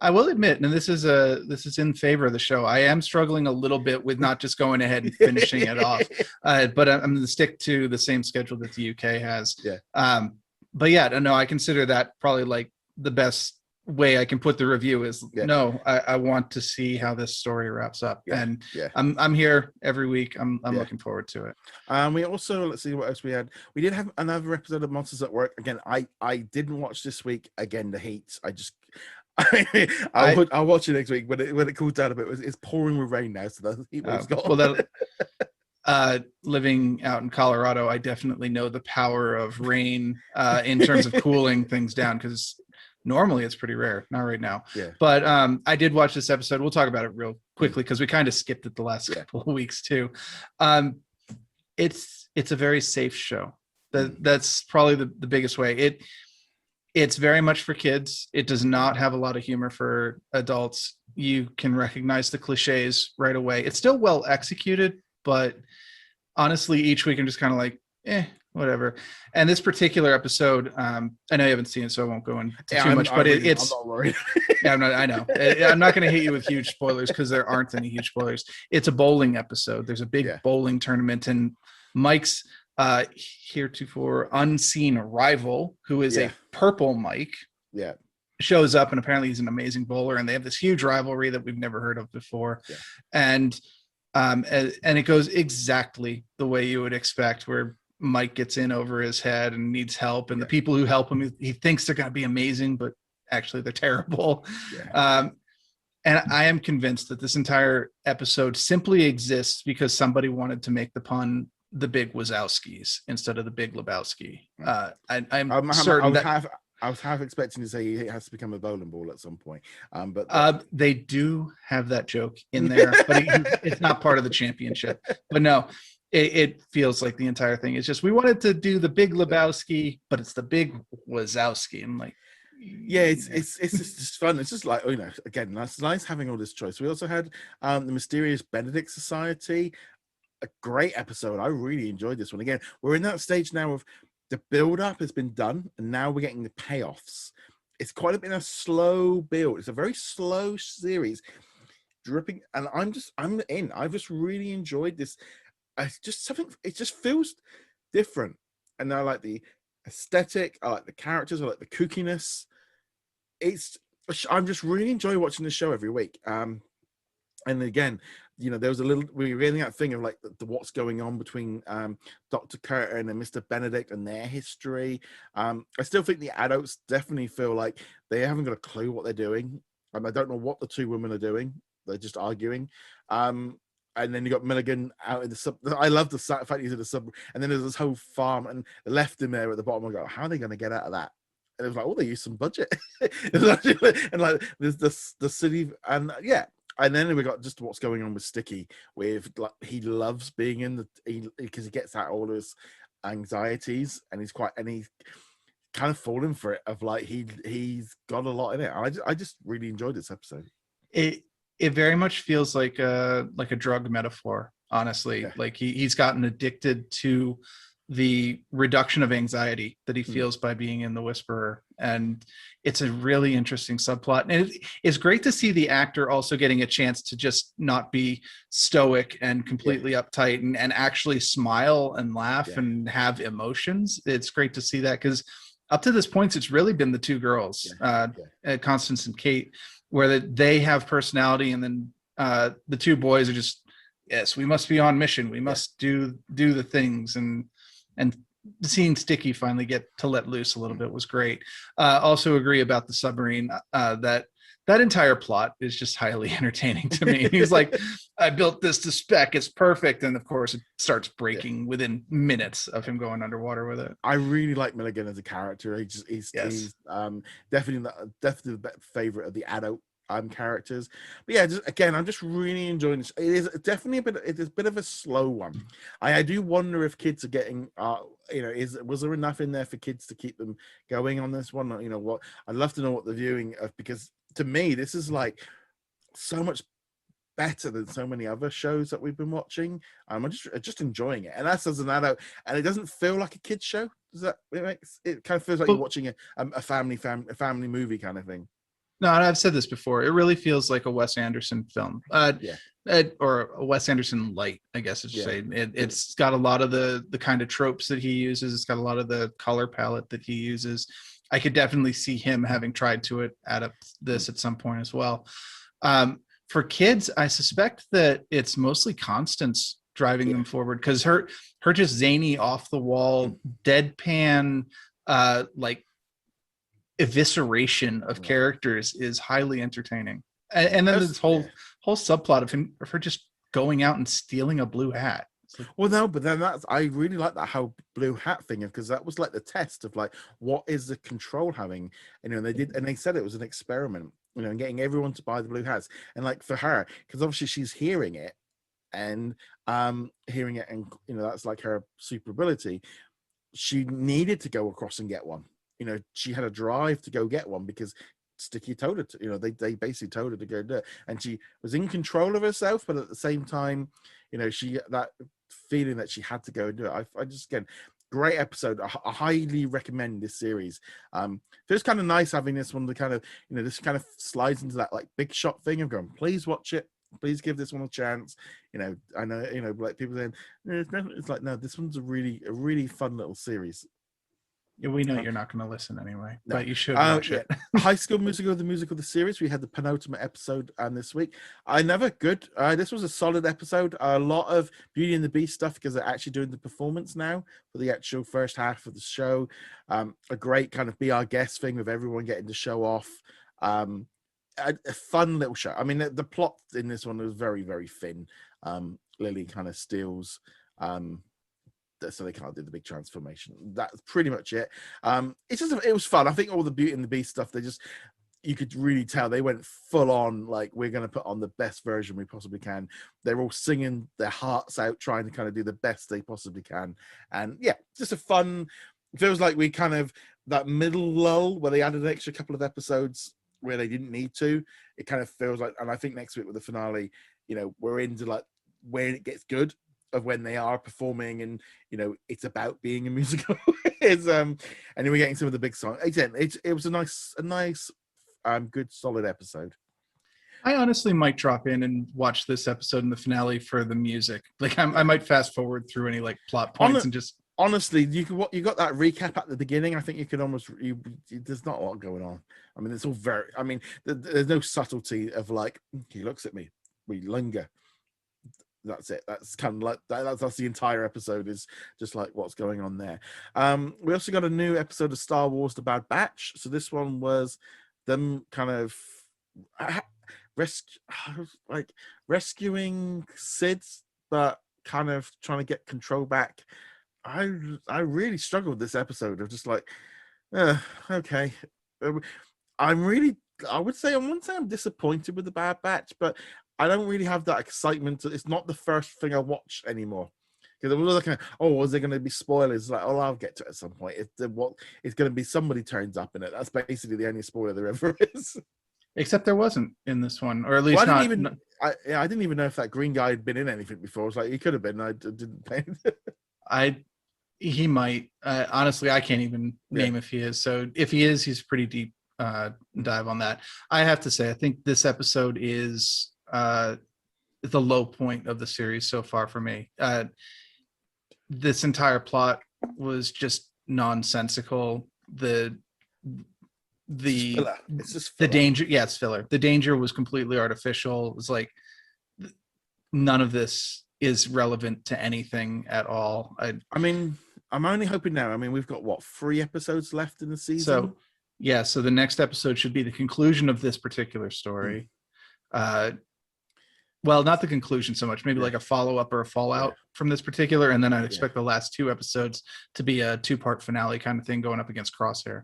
I will admit, and this is in favor of the show, I am struggling a little bit with not just going ahead and finishing it off, but I'm going to stick to the same schedule that the UK has. But yeah, no, I consider that probably like the best way I can put the review is I want to see how this story wraps up, and I'm here every week. I'm looking forward to it. We also, let's see what else we had. We did have another episode of Monsters at Work. Again, I didn't watch this week. Again, the heat. I'll watch it next week when it cools down a bit. It's pouring with rain now, so the heat wave's gone. Well, living out in Colorado, I definitely know the power of rain in terms of cooling things down, because normally it's pretty rare, not right now. But I did watch this episode. We'll talk about it real quickly because we kind of skipped it the last couple of weeks too. It's a very safe show. That's probably the biggest way. It's very much for kids. It does not have a lot of humor for adults. You can recognize the cliches right away. It's still well executed, but honestly, each week I'm just kind of like, whatever. And this particular episode, I know you haven't seen it, so I won't go into too much, but it's I'm not worried. I know. I'm not going to hit you with huge spoilers because there aren't any huge spoilers. It's a bowling episode. There's a big bowling tournament, and Mike's heretofore unseen rival, who is a purple Mike, shows up, and apparently he's an amazing bowler, and they have this huge rivalry that we've never heard of before. And it goes exactly the way you would expect, where Mike gets in over his head and needs help, and the people who help him, he thinks they're going to be amazing, but actually they're terrible. And I am convinced that this entire episode simply exists because somebody wanted to make the pun the Big Wazowskis instead of the Big Lebowski. I'm certain that I was half expecting to say he has to become a bowling ball at some point. But they do have that joke in there, but it's not part of the championship. But no, it feels like the entire thing is just, we wanted to do the Big Lebowski, but it's the Big Wazowski. I'm like, yeah, it's just fun. It's just like, again, it's nice having all this choice. We also had the Mysterious Benedict Society, a great episode. I really enjoyed this one. Again, we're in that stage now of the build up has been done, and now we're getting the payoffs. It's quite been a slow build. It's a very slow series, dripping, and I'm in. I've just really enjoyed this. It's just something. It just feels different, and I like the aesthetic. I like the characters. I like the kookiness. I'm just really enjoying watching this show every week. And again, there was we were getting that thing of like the what's going on between Dr. Curtin and Mr. Benedict and their history. I still think the adults definitely feel like they haven't got a clue what they're doing. I don't know what the two women are doing. They're just arguing. And then you got Milligan out in the sub. I love the fact he's in the sub. And then there's this whole farm and left him there at the bottom. I go, how are they going to get out of that? And it was like, they used some budget. And like there's the city, and and then we got just what's going on with Sticky. With like, he loves being in because he gets out all of his anxieties, and he's kind of falling for it. Of like he's got a lot in it. I just really enjoyed this episode. It very much feels like a drug metaphor, honestly. Like he's gotten addicted to the reduction of anxiety that he feels by being in the Whisperer, and it's a really interesting subplot. And it's great to see the actor also getting a chance to just not be stoic and completely uptight and actually smile and laugh and have emotions. It's great to see that, because up to this point it's really been the two girls, Constance and Kate, where they have personality, and then the two boys are just, yes, we must be on mission, we must do the things, and seeing Sticky finally get to let loose a little bit was great. Also agree about the submarine. That entire plot is just highly entertaining to me. He's like, I built this to spec, it's perfect, and of course it starts breaking within minutes of him going underwater with it. I really like Milligan as a character. He's definitely the favorite of the adult characters. But I'm just really enjoying this. It is definitely a bit of a slow one. I do wonder if kids are getting was there enough in there for kids to keep them going on this one? What I'd love to know what the viewing of, because to me this is like so much better than so many other shows that we've been watching. I'm just enjoying it, and that's as an adult, and it doesn't feel like a kids show. Does that it kind of feels like you're watching a family movie kind of thing? No, I've said this before. It really feels like a Wes Anderson film, or a Wes Anderson light, I guess I should say. It's got a lot of the kind of tropes that he uses. It's got a lot of the color palette that he uses. I could definitely see him having tried to adapt this at some point as well. For kids, I suspect that it's mostly Constance driving them forward, because her just zany, off the wall, deadpan, like evisceration of characters is highly entertaining. And then this whole subplot of her just going out and stealing a blue hat. Well, no, but then I really like that whole blue hat thing, because that was like the test of like, what is the control having? And they said it was an experiment, and getting everyone to buy the blue hats. And like for her, because obviously she's hearing it, and that's like her super ability. She needed to go across and get one. She had a drive to go get one because Sticky told her to, they basically told her to go do it. And she was in control of herself, but at the same time, she that feeling that she had to go and do it. I just, again, great episode. I highly recommend this series. Feels kind of nice having this one to kind of, this kind of slides into that like big shot thing of going, please watch it. Please give this one a chance. I know, like people saying, it's like, no, this one's a really fun little series. Yeah, we know you're not going to listen anyway, No. but you should watch Yeah. it. High School Musical, the musical, the series. We had the penultimate episode this week. This was a solid episode. A lot of Beauty and the Beast stuff because they're actually doing the performance now for the actual first half of the show. A great kind of be our guest thing with everyone getting to show off. A fun little show. I mean, the plot in this one was very, very thin. Lily kind of steals so they can't do the big transformation. That's pretty much it. It was fun. I think all the Beauty and the Beast stuff, you could really tell they went full on, like, we're going to put on the best version we possibly can. They're all singing their hearts out, trying to kind of do the best they possibly can. And yeah, just a fun, feels like we kind of, that middle lull where they added an extra couple of episodes where they didn't need to. It kind of feels like, and I think next week with the finale, we're into like where it gets good, of when they are performing, and it's about being a musical. And then we're getting some of the big songs. Again, it was a nice good solid episode. I honestly might drop in and watch this episode and the finale for the music. Like I might fast forward through any like plot points and just honestly, you got that recap at the beginning. I think you could almost there's not a lot going on. I mean, it's all very. I mean, there's no subtlety of like he looks at me, we linger. That's it. That's kind of like that's the entire episode, is just like what's going on there. We also got a new episode of Star Wars: The Bad Batch. So this one was them kind of rescuing Sid, but kind of trying to get control back. I really struggled with this episode of just like, okay. I would say on one side I'm disappointed with The Bad Batch, but I don't really have that excitement. It's not the first thing I watch anymore. Because I was looking, was there going to be spoilers? Like, I'll get to it at some point. It's going to be somebody turns up in it. That's basically the only spoiler there ever is. Except there wasn't in this one, or at least I didn't even know if that green guy had been in anything before. I was like, he could have been. I didn't pay. He might. Honestly, I can't even name if he is. So if he is, he's pretty deep dive on that. I have to say, I think this episode is the low point of the series so far for me. This entire plot was just nonsensical. The danger, it's filler. The danger was completely artificial. It was like none of this is relevant to anything at all. I mean, I'm only hoping now. I mean, we've got 3 episodes left in the season. So the next episode should be the conclusion of this particular story. Well, not the conclusion so much, maybe like a follow-up or a fallout from this particular, and then I'd expect the last 2 episodes to be a 2-part finale kind of thing going up against Crosshair.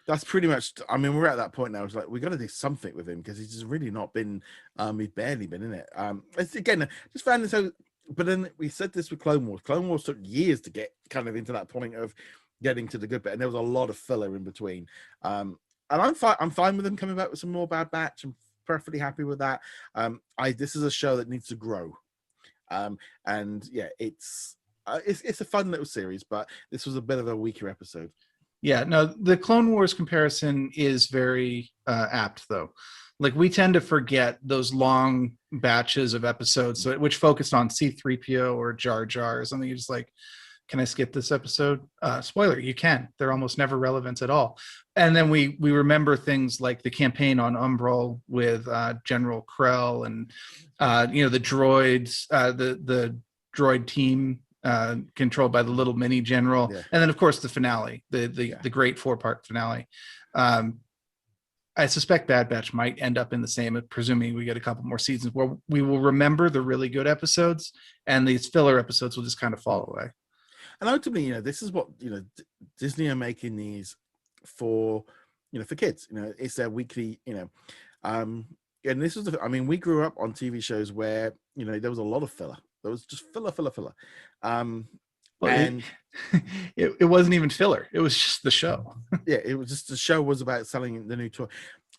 That's pretty much, I mean, we're at that point now. It's like, we got to do something with him because he's just really not been, he's barely been in it. Again, just found this out, but then we said this with Clone Wars. Clone Wars took years to get kind of into that point of getting to the good bit, and there was a lot of filler in between. And I'm fine with them coming back with some more Bad Batch. I'm perfectly happy with that. This is a show that needs to grow. And yeah, it's a fun little series, but this was a bit of a weaker episode. Yeah, no, the Clone Wars comparison is very apt, though. Like, we tend to forget those long batches of episodes which focused on C-3PO or Jar Jar or something. You're just like, can I skip this episode? Spoiler, you can. They're almost never relevant at all. And then we remember things like the campaign on Umbral with General Krell and the droids, the droid team controlled by the little mini general, and then of course the finale, the great 4-part finale. I suspect Bad Batch might end up in the same, presuming we get a couple more seasons where we will remember the really good episodes, and these filler episodes will just kind of fall away. And ultimately, this is what Disney are making these for, for kids. It's their weekly, and this was we grew up on TV shows where there was a lot of filler. There was just filler. And it wasn't even filler. It was just the show. It was just, the show was about selling the new toy.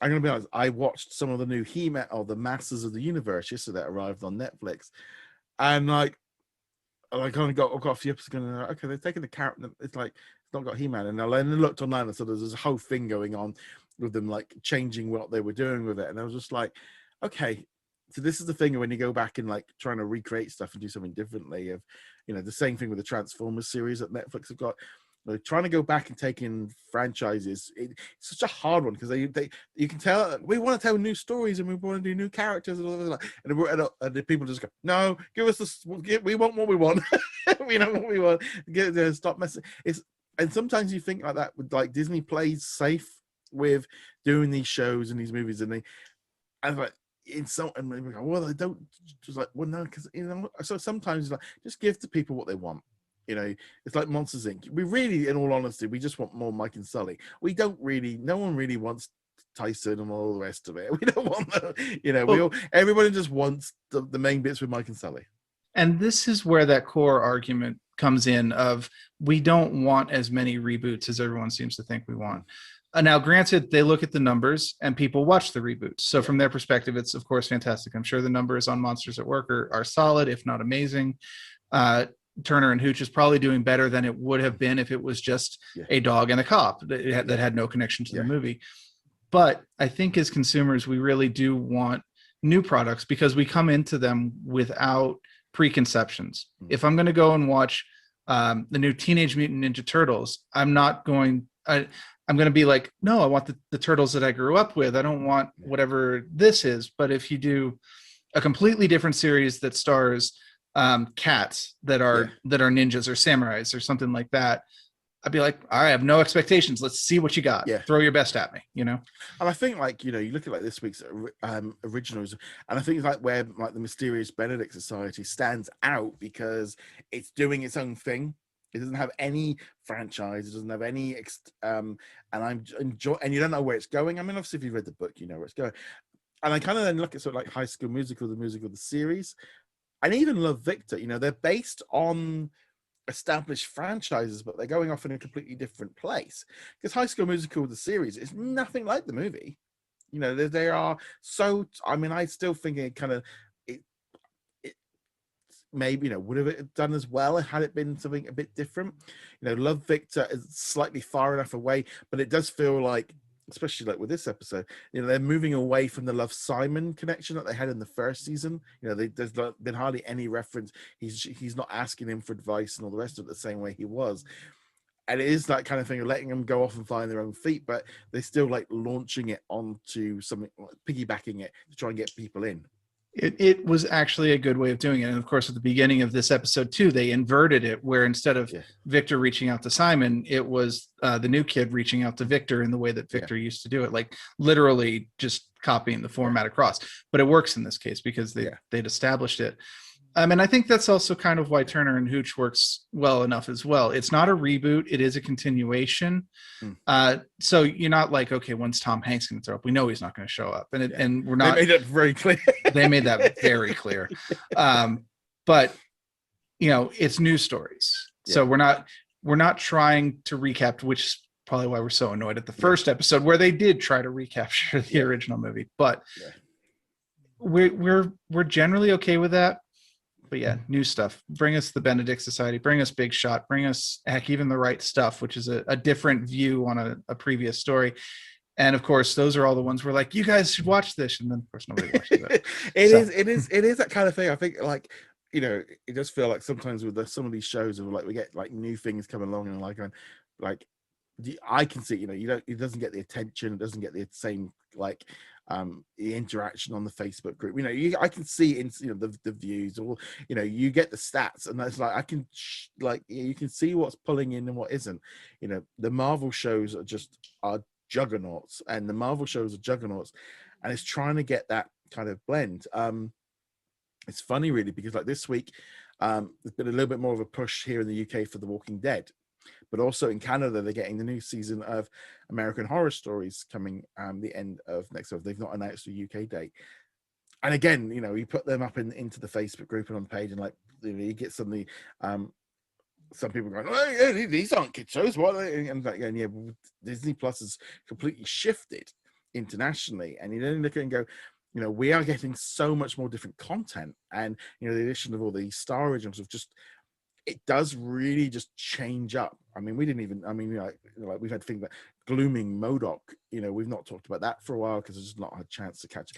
I'm gonna be honest, I watched some of the new He-Man or the Masters of the Universe yesterday that arrived on Netflix, and I kind of got a few episodes going, okay, they're taking the character, it's like it's not got He-Man, and I looked online and so there's this whole thing going on with them like changing what they were doing with it, and I was just like, okay, so this is the thing when you go back and like trying to recreate stuff and do something differently. Of the same thing with the Transformers series that Netflix have got. trying to go back and take in franchises, it's such a hard one because they you can tell we want to tell new stories and we want to do new characters and the people just go, no, give us this, we want what we want. We know what we want. Stop messing. And sometimes you think like that with like Disney plays safe with doing these shows and these movies, and like in some, and we go, well, they don't, just like, well, no, because so sometimes like just give the people what they want. It's like Monsters Inc. We really, in all honesty, we just want more Mike and Sully. We don't really, no one really wants Tyson and all the rest of it. We don't want that. Everybody just wants the main bits with Mike and Sully. And this is where that core argument comes in of we don't want as many reboots as everyone seems to think we want. Now, granted, they look at the numbers and people watch the reboots. So from their perspective, it's of course fantastic. I'm sure the numbers on Monsters at Work are solid, if not amazing. Turner and Hooch is probably doing better than it would have been if it was just a dog and a cop that had no connection to the movie. But I think as consumers, we really do want new products because we come into them without preconceptions. If I'm going to go and watch the new Teenage Mutant Ninja Turtles, I'm going to be like, no, I want the turtles that I grew up with. I don't want whatever this is. But if you do a completely different series that stars cats that are ninjas or samurais or something like that, I'd be like, all right, I have no expectations. Let's see what you got. Throw your best at me, And I think like, you look at like this week's originals, and I think it's like where like the Mysterious Benedict Society stands out because it's doing its own thing. It doesn't have any franchise. It doesn't have any, and I'm enjoying, and you don't know where it's going. I mean, obviously if you've read the book, you know where it's going. And I kind of then look at sort of like High School Musical, the musical, the series, and even Love Victor, they're based on established franchises, but they're going off in a completely different place. Because High School Musical, the series, is nothing like the movie. They are so. I mean, I still think it kind of it maybe would have done as well had it been something a bit different. Love Victor is slightly far enough away, but it does feel like, especially like with this episode, they're moving away from the Love Simon connection that they had in the first season. There's been hardly any reference. He's not asking him for advice and all the rest of it the same way he was. And it is that kind of thing of letting them go off and find their own feet, but they're still like launching it onto something, like piggybacking it to try and get people in. It was actually a good way of doing it. And of course, at the beginning of this episode too, they inverted it where instead of Victor reaching out to Simon, it was the new kid reaching out to Victor in the way that Victor used to do it, like literally just copying the format across. But it works in this case because they'd established it. And I think that's also kind of why Turner and Hooch works well enough as well. It's not a reboot. It is a continuation. So you're not like, okay, when's Tom Hanks going to throw up? We know he's not going to show up. And we're not. They made it very clear. They made that very clear. But, it's news stories. So we're not trying to recap, which is probably why we're so annoyed at the first episode where they did try to recapture the original movie. But we're generally okay with that. But new stuff. Bring us the Benedict Society. Bring us Big Shot. Bring us, heck, even The Right Stuff, which is a different view on a previous story. And of course, those are all the ones we're like, you guys should watch this. And then, of course, nobody watches it. It is that kind of thing. I think, like, it does feel like sometimes with some of these shows, like we get like new things coming along and like I can see, it doesn't get the attention. It doesn't get the same like the interaction on the Facebook group. I can see in the views, or you get the stats, and that's like I can you can see what's pulling in and what isn't. The Marvel shows are juggernauts, and the Marvel shows are juggernauts, and it's trying to get that kind of blend. It's funny really because like this week there's been a little bit more of a push here in the UK for The Walking Dead. But also in Canada, they're getting the new season of American Horror Stories coming the end of next month. They've not announced a UK date. And again, you put them up into the Facebook group and on the page, and like you get some people going, oh, yeah, these aren't kid shows. What are they? And like, Disney Plus has completely shifted internationally. And you then look at it and go, we are getting so much more different content. And, the addition of all these Star Originals of just, it does really just change up. I mean, like we've had things like Glooming MODOK, we've not talked about that for a while because there's just not had a chance to catch.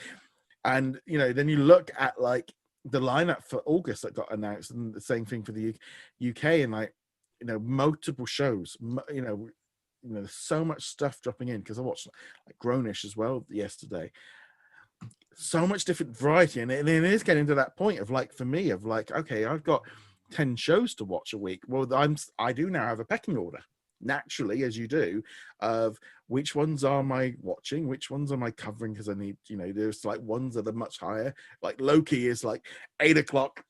And, then you look at like the lineup for August that got announced, and the same thing for the UK, and like multiple shows, there's so much stuff dropping in, because I watched like Grownish as well yesterday. So much different variety, and it is getting to that point of like, for me, of like, okay, I've got 10 shows to watch a week. Well, I do now have a pecking order, naturally, as you do, of which ones am I watching, which ones am I covering, because I need, there's like ones that are much higher, like Loki is like 8 o'clock,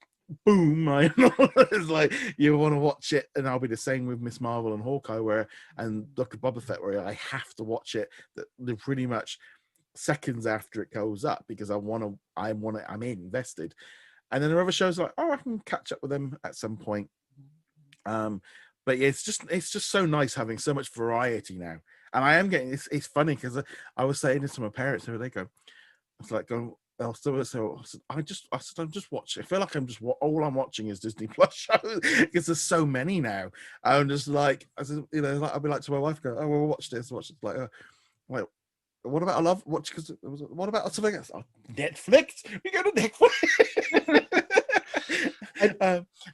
boom. It's like you want to watch it, and I'll be the same with Miss Marvel and Hawkeye, and Dr. Boba Fett, where I have to watch it that they're pretty much seconds after it goes up, because I'm invested. And then there are other shows like, I can catch up with them at some point. But yeah, it's just so nice having so much variety now. And I am getting, it's funny, because I was saying this to my parents the other day, it's like going, so I'm just watching. I feel like all I'm watching is Disney Plus shows, because there's so many now. I'm just like, I'll be like to my wife, go, oh, we'll watch this, like, what about what about something else? Oh, Netflix? We go to Netflix.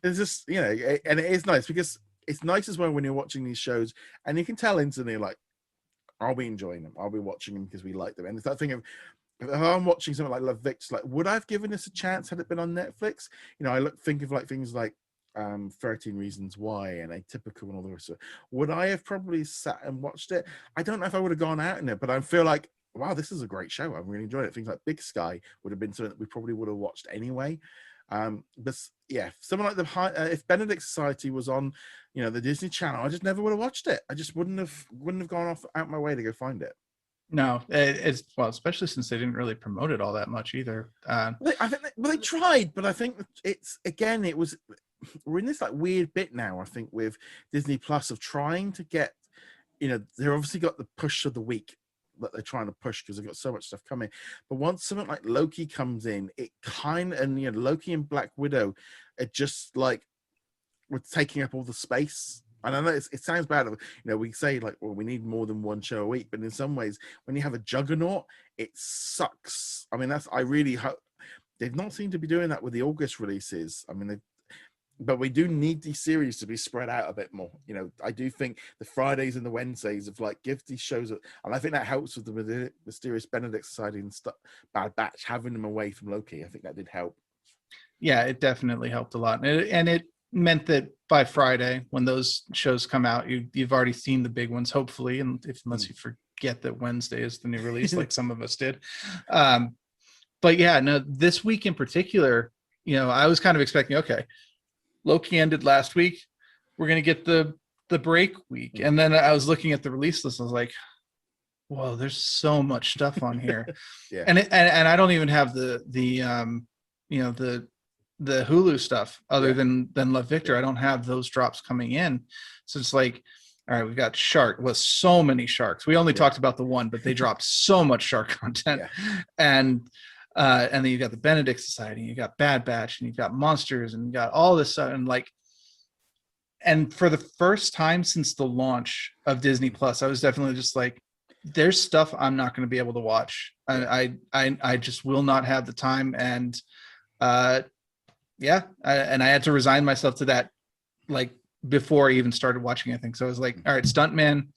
It's just, and it is nice, because it's nice as well when you're watching these shows and you can tell instantly, like, are we enjoying them? Are we watching them because we like them? And it's that thing of, if I'm watching something like Love Victor, like, would I have given this a chance had it been on Netflix? I think of like things like 13 Reasons Why and Atypical and all the rest of it. Would I have probably sat and watched it? I don't know if I would have gone out in it, but I feel like, wow, this is a great show. I'm really enjoying it. Things like Big Sky would have been something that we probably would have watched anyway. But yeah, someone like if Benedict Society was on, the Disney Channel, I just never would have watched it. I just wouldn't have gone out my way to go find it. No, it's, well, especially since they didn't really promote it all that much either. I think they tried, but I think we're in this like weird bit now, I think, with Disney Plus, of trying to get, they're obviously got the push of the week that they're trying to push, because they've got so much stuff coming. But once something like Loki comes in, it and Loki and Black Widow are just like, we're taking up all the space. And I know it sounds bad. We say like, well, we need more than one show a week, but in some ways, when you have a juggernaut, it sucks. I mean, I really hope they've not seemed to be doing that with the August releases. I mean, but we do need these series to be spread out a bit more. I do think the Fridays and the Wednesdays of like, give these shows, and I think that helps with the Mysterious Benedict Society and Bad Batch, having them away from Loki. I think that did help. Yeah, it definitely helped a lot, and it meant that by Friday, when those shows come out, you've already seen the big ones, hopefully, and unless you forget that Wednesday is the new release, like some of us did. But yeah, no, this week in particular, I was kind of expecting, okay, Loki ended last week, we're gonna get the break week, and then I was looking at the release list, and I was like, whoa, there's so much stuff on here. Yeah. And I don't even have the Hulu stuff other than Love Victor. Yeah. I don't have those drops coming in, so it's like, all right, we've got Shark with so many sharks. We only talked about the one, but they dropped so much shark content. And then you got the Benedict Society, you got Bad Batch, and you got Monsters, and you got all this stuff. And for the first time since the launch of Disney Plus, I was definitely just like, there's stuff I'm not going to be able to watch. I just will not have the time. And and I had to resign myself to that, like, before I even started watching anything. So I was like, all right, Stuntman,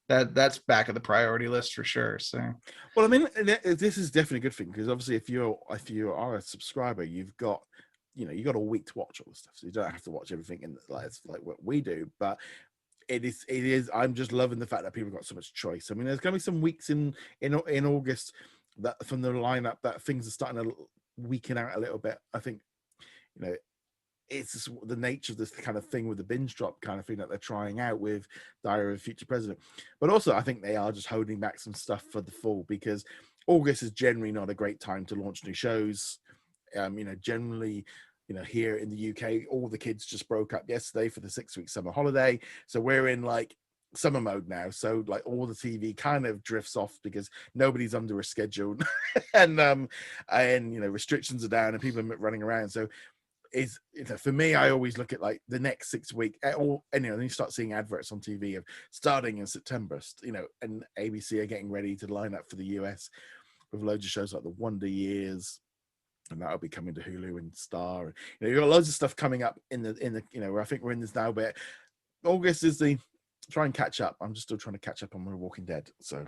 that's back of the priority list for sure. So, well, I mean, this is definitely a good thing, because obviously if you are a subscriber, you've got a week to watch all the stuff, so you don't have to watch everything in like what we do. But it is I'm just loving the fact that people got so much choice. I mean, there's gonna be some weeks in August that from the lineup that things are starting to weaken out a little bit. I think it's just the nature of this kind of thing with the binge drop kind of thing that they're trying out with Diary of a Future President. But also, I think they are just holding back some stuff for the fall, because August is generally not a great time to launch new shows. Generally, here in the UK, all the kids just broke up yesterday for the 6-week summer holiday. So we're in like summer mode now. So like all the TV kind of drifts off because nobody's under a schedule and restrictions are down and people are running around. So for me, I always look at like the next 6 weeks, then you start seeing adverts on TV of starting in September, and ABC are getting ready to line up for the US with loads of shows like The Wonder Years, and that'll be coming to Hulu and Star. You've got loads of stuff coming up in the where I think we're in this now bit. August is the try and catch up. I'm just still trying to catch up on my Walking Dead. So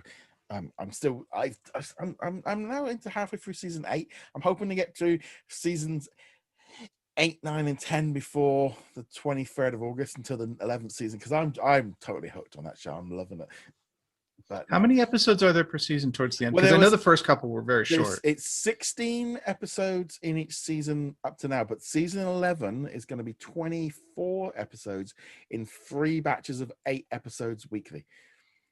I'm still I'm now into halfway through season 8. I'm hoping to get to seasons 8, 9, and 10 before the 23rd of August until the 11th season, because I'm totally hooked on that show. I'm loving it. But How many episodes are there per season towards the end? Well, Because there I know was- the first couple were very short. it's 16 episodes in each season up to now, but season 11 is going to be 24 episodes in 3 batches of 8 episodes weekly.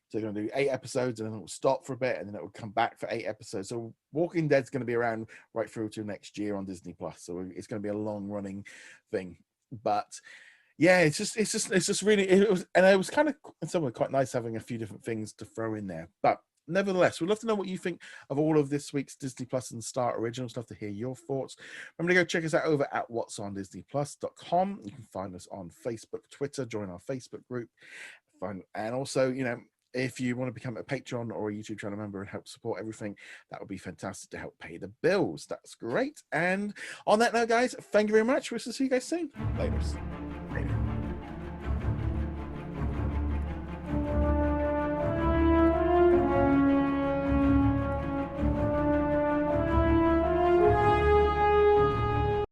So they're going to do 8 episodes and then it will stop for a bit and then it will come back for 8 episodes. So Walking Dead's going to be around right through to next year on Disney Plus. So it's going to be a long running thing. But yeah, it's just really, it was kind of in some way quite nice having a few different things to throw in there. But nevertheless, we'd love to know what you think of all of this week's Disney Plus and Star Originals. Love to hear your thoughts. Remember to go check us out over at whatsondisneyplus.com. You can find us on Facebook, Twitter, join our Facebook group. And also, if you want to become a Patreon or a YouTube channel member and help support everything, that would be fantastic to help pay the bills. That's great. And on that note, guys, thank you very much. We'll see you guys soon. Later.